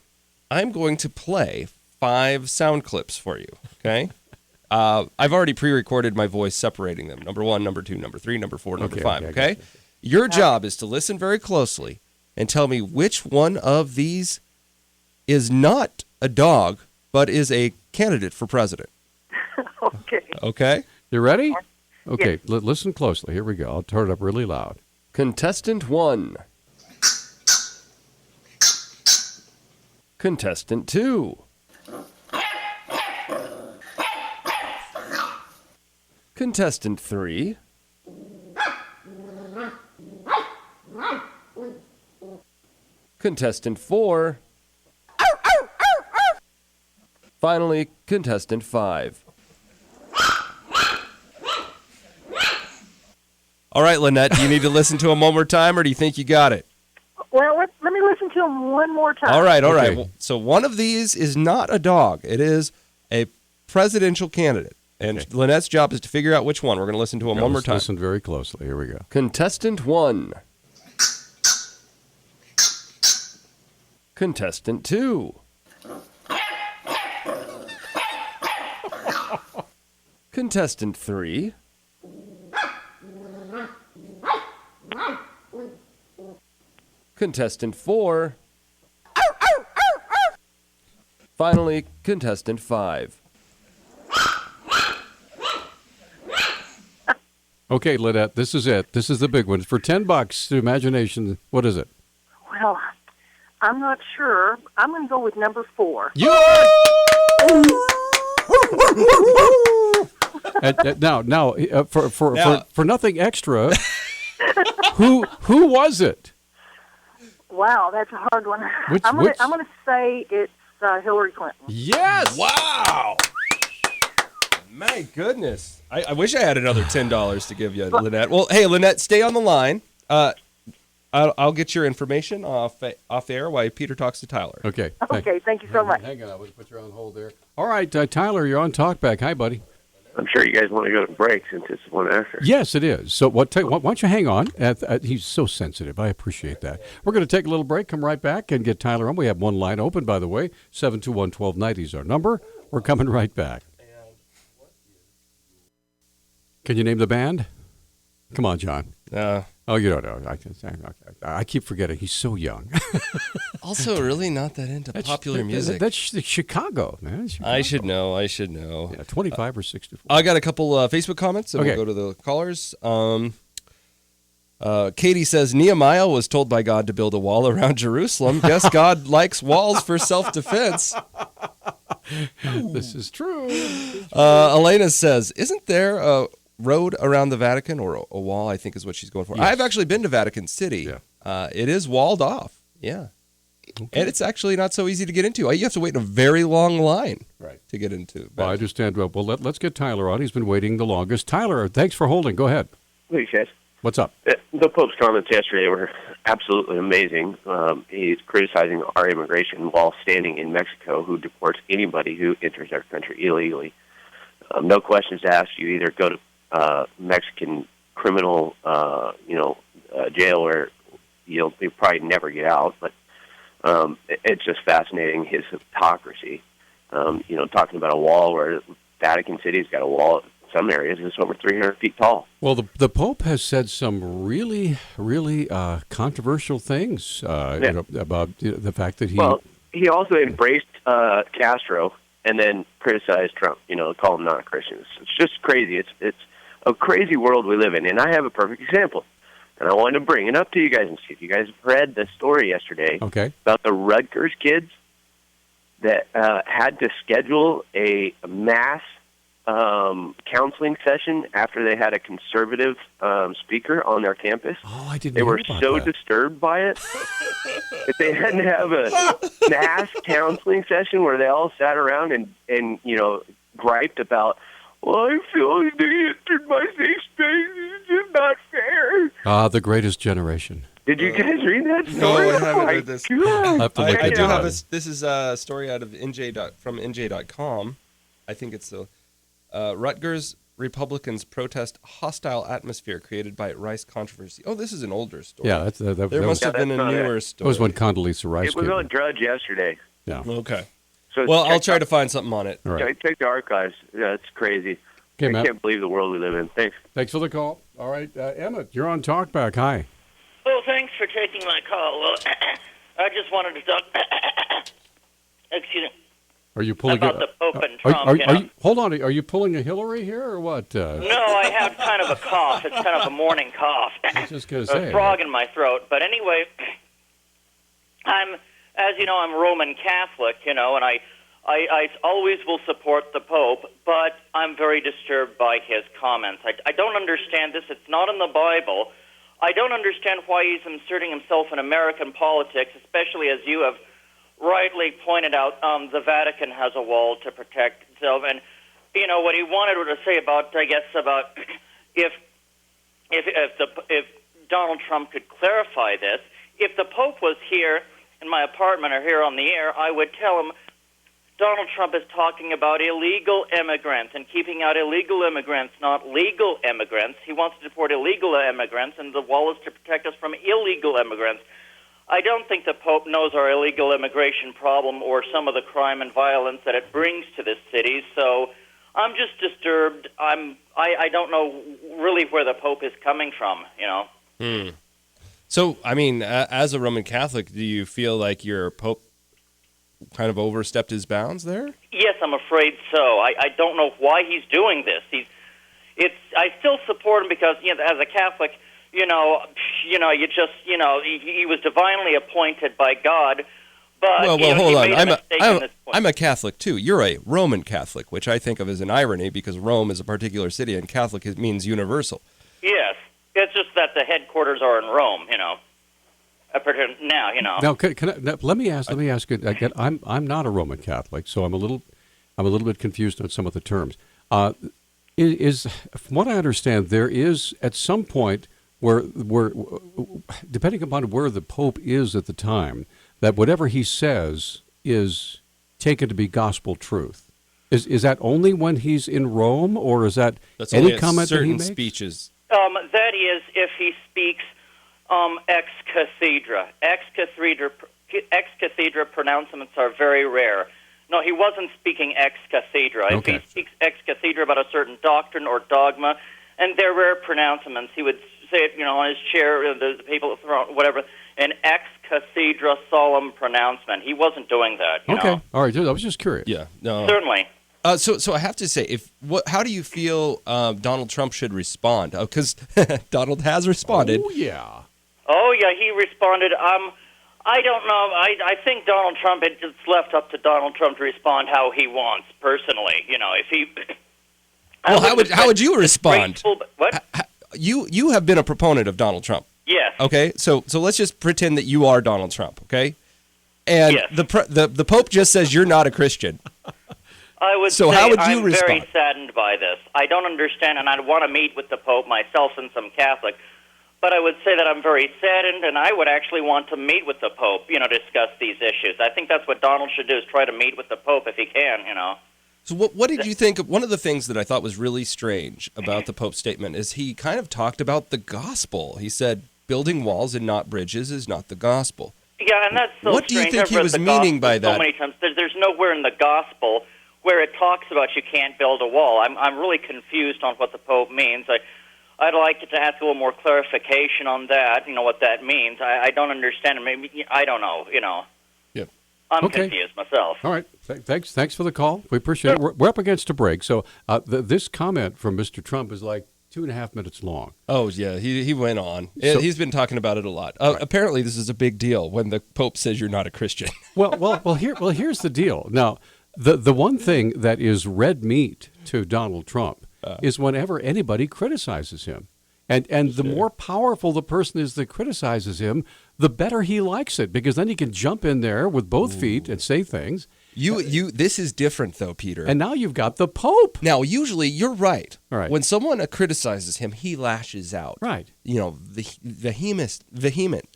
I'm going to play 5 sound clips for you, okay? I've already pre-recorded my voice separating them. Number 1, number 2, number 3, number 4, number 5, okay? Your job is to listen very closely and tell me which one of these is not a dog, but is a candidate for president. Okay. Okay? You ready? Okay, listen closely. Here we go. I'll turn it up really loud. Contestant 1. Contestant 2. Contestant 3. Contestant 4. Finally, contestant 5. All right, Lynette, do you need to listen to him one more time, or do you think you got it? Well, let me listen to him one more time. All right. Okay. Well, so one of these is not a dog. It is a presidential candidate. And Lynette's job is to figure out which one. We're going to listen to him one more time. Listen very closely. Here we go. Contestant 1. Contestant 2. Contestant 3. Contestant 4. Finally, contestant 5. Okay, Lynette, this is it. This is the big one. For $10 to imagination, what is it? Well, I'm not sure. I'm going to go with number 4. You are! Now, for nothing extra, who was it? Wow, that's a hard one. Which- I'm which- going to say it's Hillary Clinton. Yes! Wow! My goodness. I wish I had another $10 to give you, Lynette. Well, hey, Lynette, stay on the line. I'll get your information off air while Peter talks to Tyler. Okay. Okay, thank you so much. Hang on, we'll put you on hold there. All right, Tyler, you're on Talkback. Hi, buddy. I'm sure you guys want to go to break since it's one after. Yes, it is. So why don't you hang on? He's so sensitive. I appreciate that. We're going to take a little break, come right back, and get Tyler on. We have one line open, by the way. 721-1290 is our number. We're coming right back. Can you name the band? Come on, John. Oh, you don't know. I keep forgetting. He's so young. Also, really not that into popular music. That's Chicago, man. Chicago. I should know. Yeah, 25 or 64. I got a couple Facebook comments, and Okay. we'll go to the callers. Katie says, Nehemiah was told by God to build a wall around Jerusalem. Guess God likes walls for self-defense. This is true. Elena says, isn't there a road around the Vatican, or a wall, I think is what she's going for? Yes. I've actually been to Vatican City. Yeah. It is walled off. Yeah. Okay. And it's actually not so easy to get into. You have to wait in a very long line to get into Vatican. Well, I understand. Well, let's get Tyler on. He's been waiting the longest. Tyler, thanks for holding. Go ahead. Hey, guys. What's up? The Pope's comments yesterday were absolutely amazing. He's criticizing our immigration while standing in Mexico, who deports anybody who enters our country illegally. No questions asked. You either go to Mexican criminal, jail where you'll probably never get out. But it's just fascinating, his hypocrisy. Talking about a wall where Vatican City's got a wall. Some areas it's over 300 feet tall. Well, the Pope has said some really, really controversial things about the fact that he... Well, he also embraced Castro and then criticized Trump, call him not a Christian. It's just crazy. It's a crazy world we live in, and I have a perfect example. And I wanted to bring it up to you guys and see if you guys have read the story yesterday about the Rutgers kids that had to schedule a mass counseling session after they had a conservative speaker on their campus. Oh, I didn't. They were so disturbed by it that they had to have a mass counseling session where they all sat around and griped about, well, I feel they entered my safe space. It's just not fair. The greatest generation. Did you guys read that story? No, I haven't read this. I do have this is a story out of from NJ.com. I think it's the Rutgers Republicans protest hostile atmosphere created by Rice controversy. Oh, this is an older story. Yeah, there must have been a newer story. That was when Condoleezza Rice It was came on in. Drudge yesterday. Yeah. Okay. So Well, I'll try to find something on it. All right. check the archives. Yeah, it's crazy. Okay, I Matt. can't believe the world we live in. Thanks. Thanks for the call. All right, Emmett, you're on Talkback. Hi. Well, thanks for taking my call. Well, I just wanted to talk. Excuse me. Are you pulling about the Pope and Trump? Are you, hold on. Are you pulling a Hillary here or what? No, I have kind of a cough. It's kind of a morning cough. I was just going to A say. frog in my throat. But anyway, as you know, I'm Roman Catholic, and I always will support the Pope, but I'm very disturbed by his comments. I don't understand this. It's not in the Bible. I don't understand why he's inserting himself in American politics, especially as you have rightly pointed out, the Vatican has a wall to protect itself. And, what he wanted to say about if Donald Trump could clarify this, if the Pope was here in my apartment or here on the air, I would tell him Donald Trump is talking about illegal immigrants and keeping out illegal immigrants, not legal immigrants. He wants to deport illegal immigrants, and the wall is to protect us from illegal immigrants. I don't think the Pope knows our illegal immigration problem or some of the crime and violence that it brings to this city. So I'm just disturbed. I don't know really where the Pope is coming from, So, I mean, as a Roman Catholic, do you feel like your Pope kind of overstepped his bounds there? Yes, I'm afraid so. I don't know why he's doing this. I still support him because, as a Catholic, he was divinely appointed by God. But well, he hold on. made a mistake in this point. I'm a Catholic too. You're a Roman Catholic, which I think of as an irony because Rome is a particular city and Catholic means universal. Yes, it's just that the headquarters are in Rome. Now. Now, let me ask you again. I'm not a Roman Catholic, so I'm a little bit confused on some of the terms. Is from what I understand, there is at some point where depending upon where the Pope is at the time, that whatever he says is taken to be gospel truth. Is that only when he's in Rome, or is that That's any only comment that he certain makes? speeches? That is, if he speaks ex cathedra. Ex cathedra pronouncements are very rare. No, he wasn't speaking ex cathedra. Okay. If he speaks ex cathedra about a certain doctrine or dogma, and they're rare pronouncements, he would say it, on his chair, the people thrown, whatever, an ex cathedra solemn pronouncement. He wasn't doing that. Okay, all right. I was just curious. Yeah, no. Certainly. So I have to say, how do you feel Donald Trump should respond? Because Donald has responded. Oh yeah. Oh yeah, he responded. I don't know. I think Donald Trump. It's left up to Donald Trump to respond how he wants personally. If he. Well, how would you respond? What? You have been a proponent of Donald Trump. Yes. Okay, so let's just pretend that you are Donald Trump, okay? And Yes. the Pope just says you're not a Christian. I would So say how would you I'm respond? very saddened by this. I don't understand, and I'd want to meet with the Pope myself since I'm Catholic. But I would say that I'm very saddened, and I would actually want to meet with the Pope, discuss these issues. I think that's what Donald should do, is try to meet with the Pope if he can, So what did you think of one of the things that I thought was really strange about the Pope's statement is he kind of talked about the gospel. He said building walls and not bridges is not the gospel. Yeah, and that's so What do you strange. think I've he read was the meaning gospel by that? So many times. There's nowhere in the gospel where it talks about you can't build a wall. I'm really confused on what the Pope means. I'd like to ask a little more clarification on that, what that means. I don't understand. Maybe I don't know, Yep. I'm Okay. confused myself. All right. Thanks for the call. We appreciate it. We're up against a break. So this comment from Mr. Trump is like 2.5 minutes long. Oh, yeah, he went on. So- He's been talking about it a lot. Apparently, this is a big deal when the Pope says you're not a Christian. Here's the deal. Now, the one thing that is red meat to Donald Trump is whenever anybody criticizes him. And the more powerful the person is that criticizes him, the better he likes it, because then he can jump in there with both feet and say things. This is different, though, Peter. And now you've got the Pope. Now, usually, you're right. All right. When someone criticizes him, he lashes out. Right. Vehement,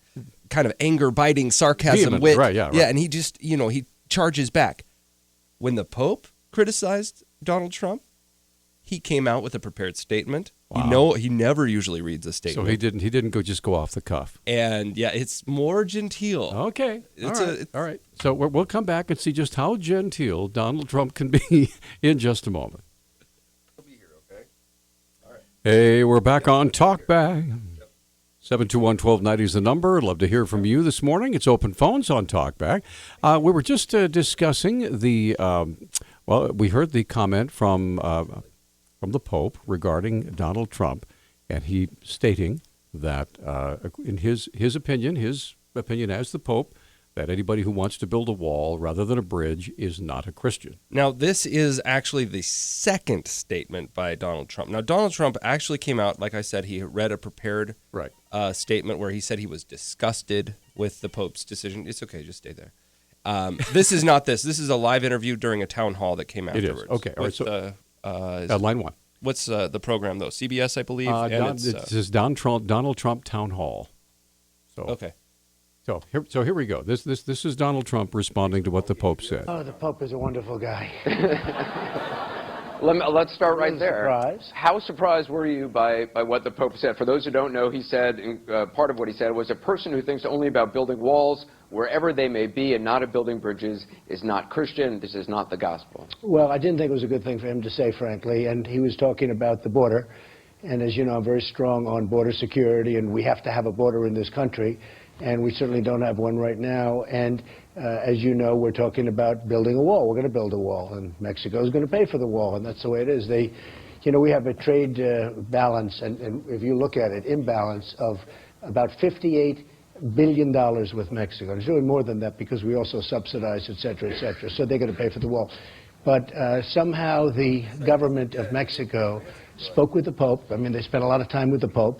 kind of anger-biting sarcasm. Vehement, wit. right, yeah, right. Yeah, and he just, he charges back. When the Pope criticized Donald Trump, he came out with a prepared statement. Wow. He never usually reads a statement. So he didn't just go off the cuff. And yeah, it's more genteel. Okay. All right. So we'll come back and see just how genteel Donald Trump can be in just a moment. He'll be here, okay? All right. Hey, we're back on Talkback. 721-1290 is the number. Love to hear from you this morning. It's open phones on Talkback. We were just discussing the, we heard the comment from the Pope regarding Donald Trump, and he stating that in his opinion as the Pope, that anybody who wants to build a wall rather than a bridge is not a Christian. Now, this is actually the second statement by Donald Trump. Now, Donald Trump actually came out, like I said, he read a prepared statement where he said he was disgusted with the Pope's decision. It's okay, just stay there. This is not this. This is a live interview during a town hall that came afterwards. It is. Okay. All right. So, line one. What's the program, though? CBS, I believe? This is Donald Trump Town Hall. So, okay. So here we go. This is Donald Trump responding to what the Pope said. Oh, the Pope is a wonderful guy. Let's start right there. Surprise. How surprised were you by what the Pope said? For those who don't know, he said, part of what he said was, a person who thinks only about building walls, wherever they may be, and not of building bridges, is not Christian. This is not the gospel. Well, I didn't think it was a good thing for him to say, frankly, and he was talking about the border. And as you know, I'm very strong on border security, and we have to have a border in this country. And we certainly don't have one right now. And as you know, we're talking about building a wall. We're going to build a wall, and Mexico is going to pay for the wall, and that's the way it is. We have a trade balance, and if you look at it, imbalance of about $58 billion with Mexico. It's really more than that because we also subsidize, et cetera, et cetera. So they're going to pay for the wall. But somehow the government of Mexico spoke with the Pope. I mean, they spent a lot of time with the Pope.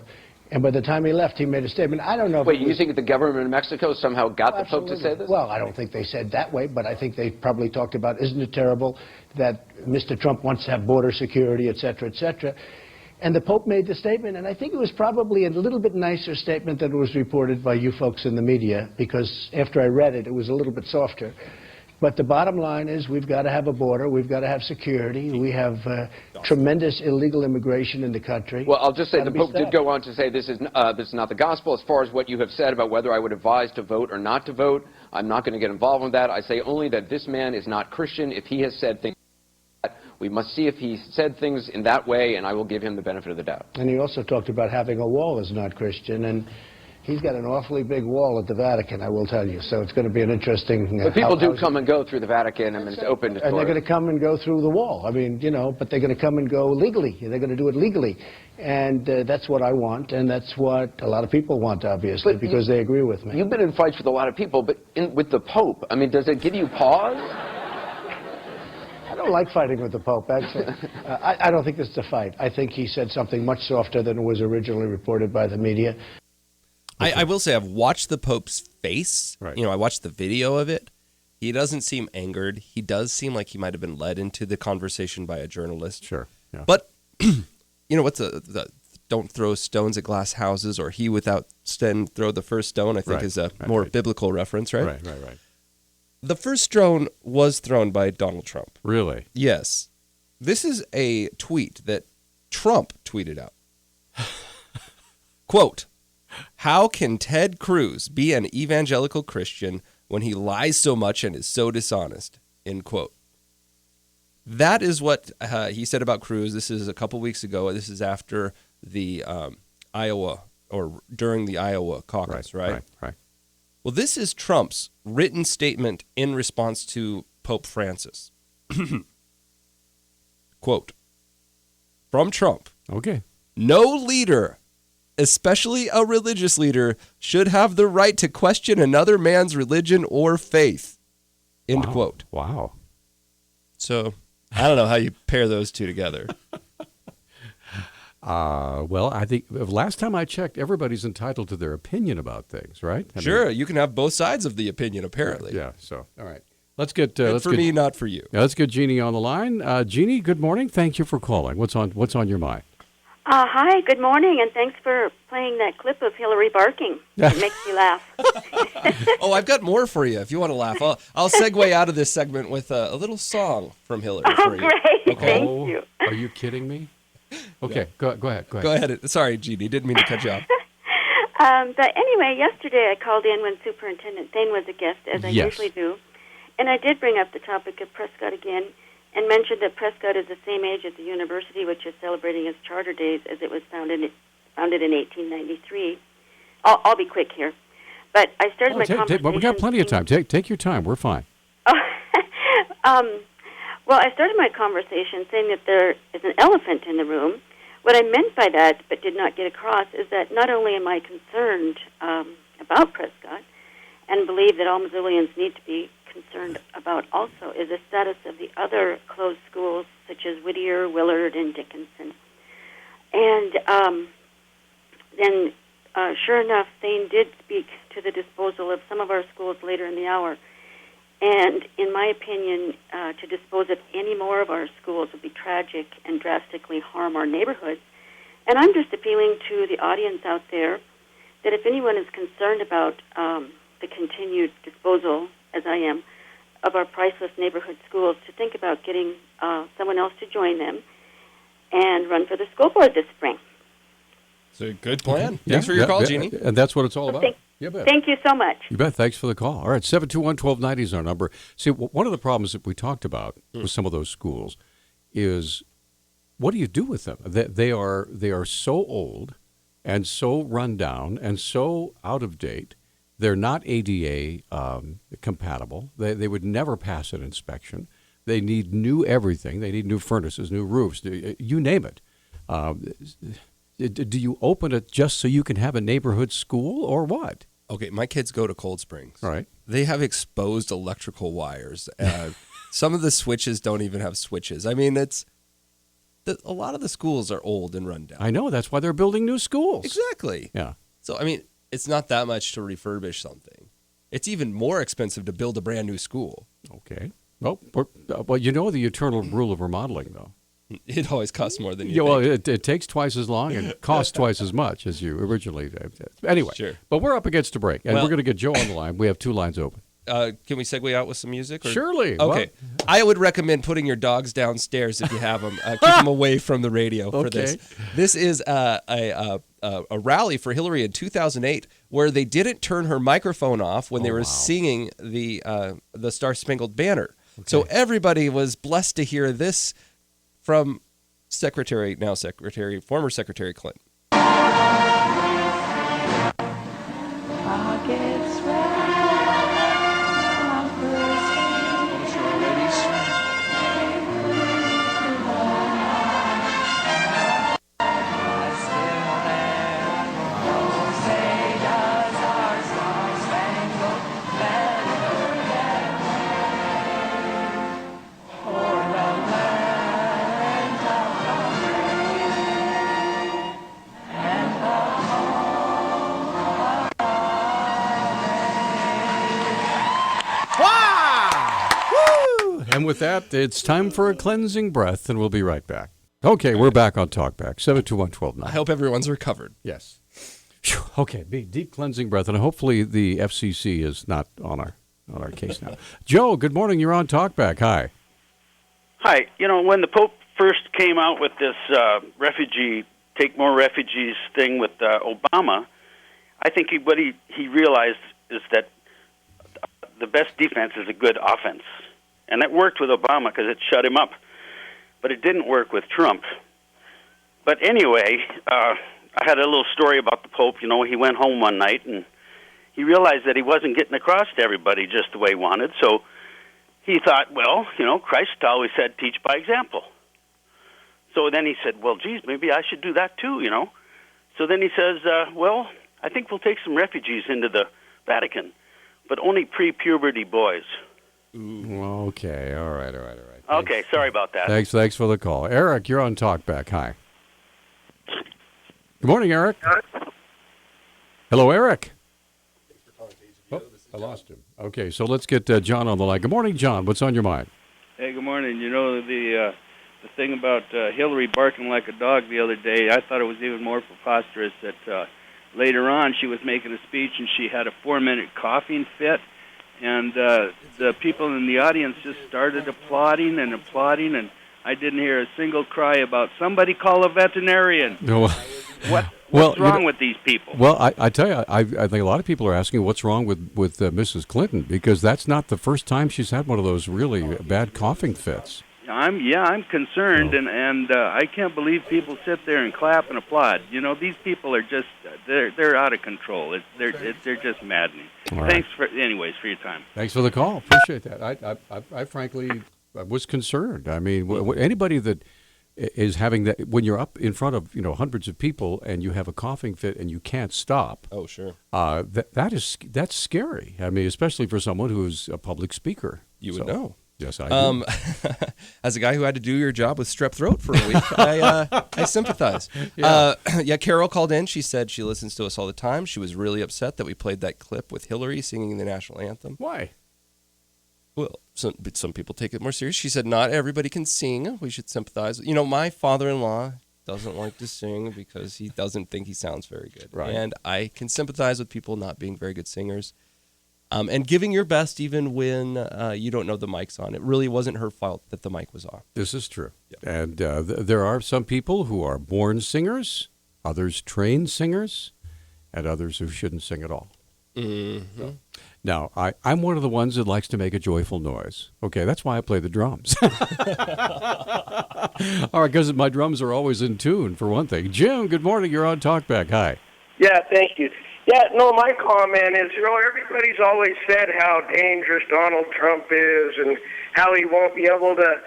And by the time he left, he made a statement. I don't know. Wait, you think the government of Mexico somehow got the Pope to say this? Well, I don't think they said that way, but I think they probably talked about, isn't it terrible that Mr. Trump wants to have border security, et cetera, et cetera. And the Pope made the statement, and I think it was probably a little bit nicer statement than was reported by you folks in the media, because after I read it, it was a little bit softer. But the bottom line is we've got to have a border. We've got to have security. We have tremendous illegal immigration in the country. Well, I'll just say the Pope did go on to say this is not the gospel. As far as what you have said about whether I would advise to vote or not to vote, I'm not going to get involved with that. I say only that this man is not Christian. If he has said things like that, we must see if he said things in that way, and I will give him the benefit of the doubt. And he also talked about having a wall is not Christian. And he's got an awfully big wall at the Vatican, I will tell you. So it's going to be an interesting... But people do come and go through the Vatican, and it's open to tourists. And they're going to come and go through the wall. I mean, but they're going to come and go legally. They're going to do it legally. And that's what I want, and that's what a lot of people want, obviously, because they agree with me. You've been in fights with a lot of people, but with the Pope, I mean, does it give you pause? I don't like fighting with the Pope, actually. I don't think this is a fight. I think he said something much softer than was originally reported by the media. I will say I've watched the Pope's face. Right. I watched the video of it. He doesn't seem angered. He does seem like he might have been led into the conversation by a journalist. Sure. Yeah. But, what's the don't throw stones at glass houses, or he without sin throw the first stone, I think is a more biblical reference, right? Right. The first stone was thrown by Donald Trump. Really? Yes. This is a tweet that Trump tweeted out. Quote, "How can Ted Cruz be an evangelical Christian when he lies so much and is so dishonest?" End quote. That is what he said about Cruz. This is a couple weeks ago. This is after the Iowa, or during the Iowa caucus, right? Right. Well, this is Trump's written statement in response to Pope Francis. Quote, from Trump. Okay. "No leader, especially a religious leader, should have the right to question another man's religion or faith." End quote. Wow. So I don't know how you pair those two together. Well, I think last time I checked, everybody's entitled to their opinion about things, right? Sure, you can have both sides of the opinion, apparently. Yeah. So, all right. Let's get me, not for you. Let's get Jeannie on the line. Jeannie, good morning. Thank you for calling. What's on your mind? Hi, good morning, and thanks for playing that clip of Hillary barking. It makes me laugh. Oh, I've got more for you if you want to laugh. I'll segue out of this segment with a little song from Hillary for you. Great. Okay? Thank you. Are you kidding me? Okay, go ahead. Go ahead. Sorry, Jeannie, didn't mean to cut you off. But anyway, yesterday I called in when Superintendent Thane was a guest, as I usually do, and I did bring up the topic of Prescott again and mentioned that Prescott is the same age as the university, which is celebrating its charter days, as it was founded in 1893. I'll be quick here. But I started my conversation... But we got plenty of time. Take your time. We're fine. Well, I started my conversation saying that there is an elephant in the room. What I meant by that, but did not get across, is that not only am I concerned about Prescott and believe that all Missoulians need to be concerned about also, is the status of the other closed schools, such as Whittier, Willard, and Dickinson. And then, sure enough, Thane did speak to the disposal of some of our schools later in the hour. And in my opinion, to dispose of any more of our schools would be tragic and drastically harm our neighborhoods. And I'm just appealing to the audience out there that if anyone is concerned about the continued disposal, as I am, of our priceless neighborhood schools, to think about getting someone else to join them and run for the school board this spring. It's a good plan. Thanks for your call, Jeannie. And that's what it's all about. Thank you so much. You bet. Thanks for the call. All right, 721-1290 is our number. See, one of the problems that we talked about with some of those schools is, what do you do with them? They are so old and so run down and so out of date. They're not ADA compatible. They would never pass an inspection. They need new everything. They need new furnaces, new roofs, you name it. Do you open it just so you can have a neighborhood school or what? Okay, my kids go to Cold Springs. All right. They have exposed electrical wires. Some of the switches don't even have switches. I mean, a lot of the schools are old and run down. I know. That's why they're building new schools. Exactly. Yeah. So, I mean, it's not that much to refurbish something. It's even more expensive to build a brand new school. Okay. Well, you know the eternal rule of remodeling, though. It always costs more than you think. Well, it takes twice as long and costs twice as much as you originally did. Anyway, sure. But we're up against a break, and we're going to get Joe on the line. We have two lines open. Can we segue out with some music? Or? Surely. Okay. Well, I would recommend putting your dogs downstairs if you have them. Keep them away from the radio for this. This is a rally for Hillary in 2008 where they didn't turn her microphone off when they were singing the Star Spangled Banner. Okay. So everybody was blessed to hear this from former Secretary Clinton. And with that, it's time for a cleansing breath, and we'll be right back. Okay, we're back on Talkback, 721-1290. I hope everyone's recovered. Yes. Okay, deep cleansing breath, and hopefully the FCC is not on our case now. Joe, good morning. You're on Talkback. Hi. Hi. You know, when the Pope first came out with this take more refugees thing with Obama, I think what he realized is that the best defense is a good offense. And that worked with Obama because it shut him up. But it didn't work with Trump. But anyway, I had a little story about the Pope. You know, he went home one night and he realized that he wasn't getting across to everybody just the way he wanted. So he thought, well, you know, Christ always said, teach by example. So then he said, well, geez, maybe I should do that too, you know. So then he says, well, I think we'll take some refugees into the Vatican, but only pre-puberty boys. Ooh. Okay, all right. Okay, sorry about that. Thanks for the call. Eric, you're on Talkback. Hi. Good morning, Eric. Hello, Eric. Oh, I lost him. Okay, so let's get John on the line. Good morning, John. What's on your mind? Hey, good morning. You know, the thing about Hillary barking like a dog the other day, I thought it was even more preposterous that later on she was making a speech and she had a 4-minute coughing fit. And the people in the audience just started applauding, and I didn't hear a single cry about somebody call a veterinarian. No. What's wrong with these people? Well, I tell you, I think a lot of people are asking what's wrong with Mrs. Clinton, because that's not the first time she's had one of those really bad coughing fits. I'm concerned, and I can't believe people sit there and clap and applaud. You know, these people are just they're out of control. They're just maddening. Right. Thanks for your time. Thanks for the call. Appreciate that. I frankly was concerned. I mean, anybody that is having that, when you're up in front of hundreds of people and you have a coughing fit and you can't stop. Oh, sure. That's scary. I mean, especially for someone who's a public speaker. You would know. Yes, I do. As a guy who had to do your job with strep throat for a week, I sympathize. Yeah. Carol called in. She said she listens to us all the time. She was really upset that we played that clip with Hillary singing the national anthem. Why? Well, some people take it more serious. She said not everybody can sing. We should sympathize. My father-in-law doesn't like to sing because he doesn't think he sounds very good. Right. And I can sympathize with people not being very good singers. And giving your best even when you don't know the mic's on. It really wasn't her fault that the mic was off. This is true. Yeah. And there are some people who are born singers, others trained singers, and others who shouldn't sing at all. Mm-hmm. So, now, I'm one of the ones that likes to make a joyful noise. Okay, that's why I play the drums. All right, because my drums are always in tune, for one thing. Jim, good morning. You're on Talkback. Hi. Yeah, thank you. Yeah, no, my comment is, everybody's always said how dangerous Donald Trump is and how he won't be able to,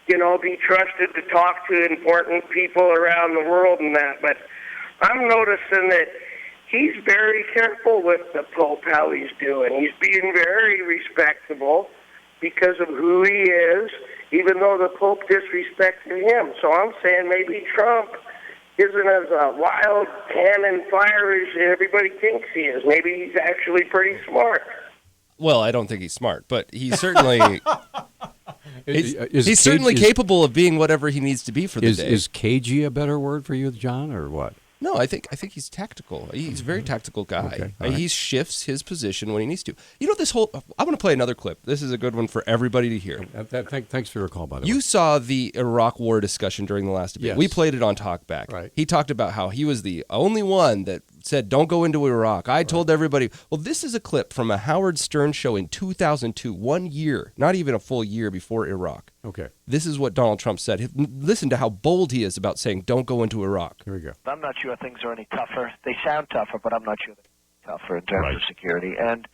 be trusted to talk to important people around the world and that. But I'm noticing that he's very careful with the Pope, how he's doing. He's being very respectable because of who he is, even though the Pope disrespected him. So I'm saying maybe Trump isn't as wild cannon fire as everybody thinks he is. Maybe he's actually pretty smart. Well, I don't think he's smart, but he's certainly he's certainly capable of being whatever he needs to be for the day. Is cagey a better word for you, John, or what? No, I think he's tactical. He's a very tactical guy. Okay, right. He shifts his position when he needs to. I want to play another clip. This is a good one for everybody to hear. Thanks for your call, by the way. You saw the Iraq War discussion during the last debate. Yes. We played it on Talkback. Right. He talked about how he was the only one that said, don't go into Iraq. I told everybody. Well, this is a clip from a Howard Stern show in 2002, 1 year, not even a full year before Iraq. Okay. This is what Donald Trump said. Listen to how bold he is about saying, don't go into Iraq. Here we go. I'm not sure things are any tougher. They sound tougher, but I'm not sure they're tougher in terms of security. And,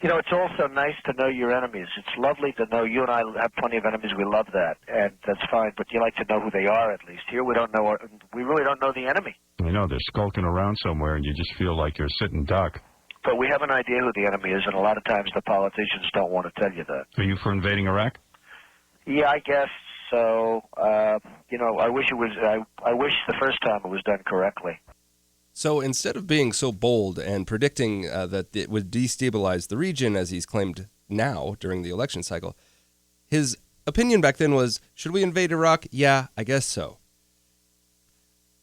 it's also nice to know your enemies. It's lovely to know you and I have plenty of enemies. We love that, and that's fine. But you like to know who they are at least. Here we don't know. We really don't know the enemy. I know they're skulking around somewhere, and you just feel like you're a sitting duck. But we have an idea who the enemy is, and a lot of times the politicians don't want to tell you that. Are you for invading Iraq? Yeah, I guess so. I wish it was. I wish the first time it was done correctly. So instead of being so bold and predicting that it would destabilize the region, as he's claimed now during the election cycle, his opinion back then was, should we invade Iraq? Yeah, I guess so.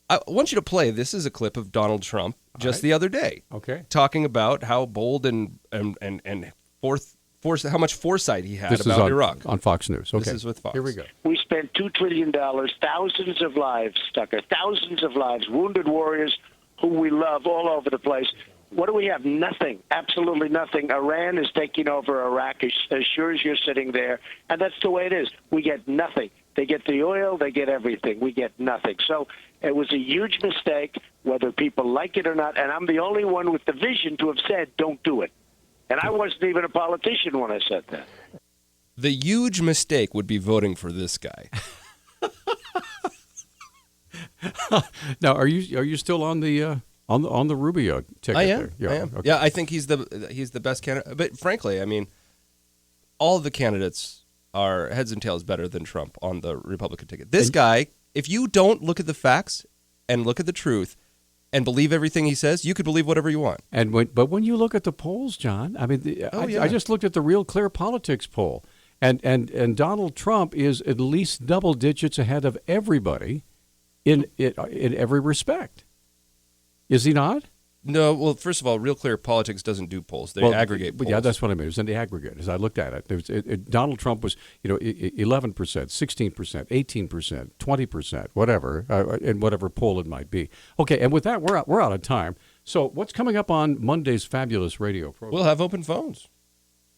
I want you to play. This is a clip of Donald Trump just the other day. Okay. Talking about how bold and how much foresight he had about Iraq. On Fox News. Okay. This is with Fox. Here we go. We spent $2 trillion, thousands of lives, Tucker, thousands of lives, wounded warriors who we love all over the place. What do we have? Nothing. Absolutely nothing. Iran is taking over Iraq as sure as you're sitting there, and that's the way it is. We get nothing. They get the oil. They get everything. We get nothing. So it was a huge mistake, whether people like it or not, and I'm the only one with the vision to have said, don't do it. And I wasn't even a politician when I said that. The huge mistake would be voting for this guy. Now, are you still on the Rubio ticket? I am. There? Yeah. I am. Okay. Yeah, I think he's the best candidate. But frankly, I mean, all of the candidates are heads and tails better than Trump on the Republican ticket. This guy, if you don't look at the facts and look at the truth and believe everything he says, you could believe whatever you want. But when you look at the polls, John, I mean, I just looked at the Real Clear Politics poll, and Donald Trump is at least double digits ahead of everybody in every respect. Is he not? No, well, first of all, Real Clear Politics doesn't do polls. They aggregate polls. Yeah, that's what I mean. It was in the aggregate. As I looked at it, Donald Trump was, 11%, 16%, 18%, 20%, whatever, in whatever poll it might be. Okay, and with that, we're out of time. So what's coming up on Monday's fabulous radio program? We'll have open phones.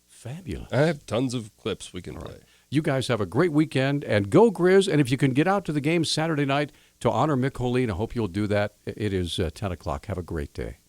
Fabulous. I have tons of clips we can play. Right. You guys have a great weekend, and go Grizz. And if you can get out to the game Saturday night to honor Mick Holine, I hope you'll do that. It is 10 o'clock. Have a great day.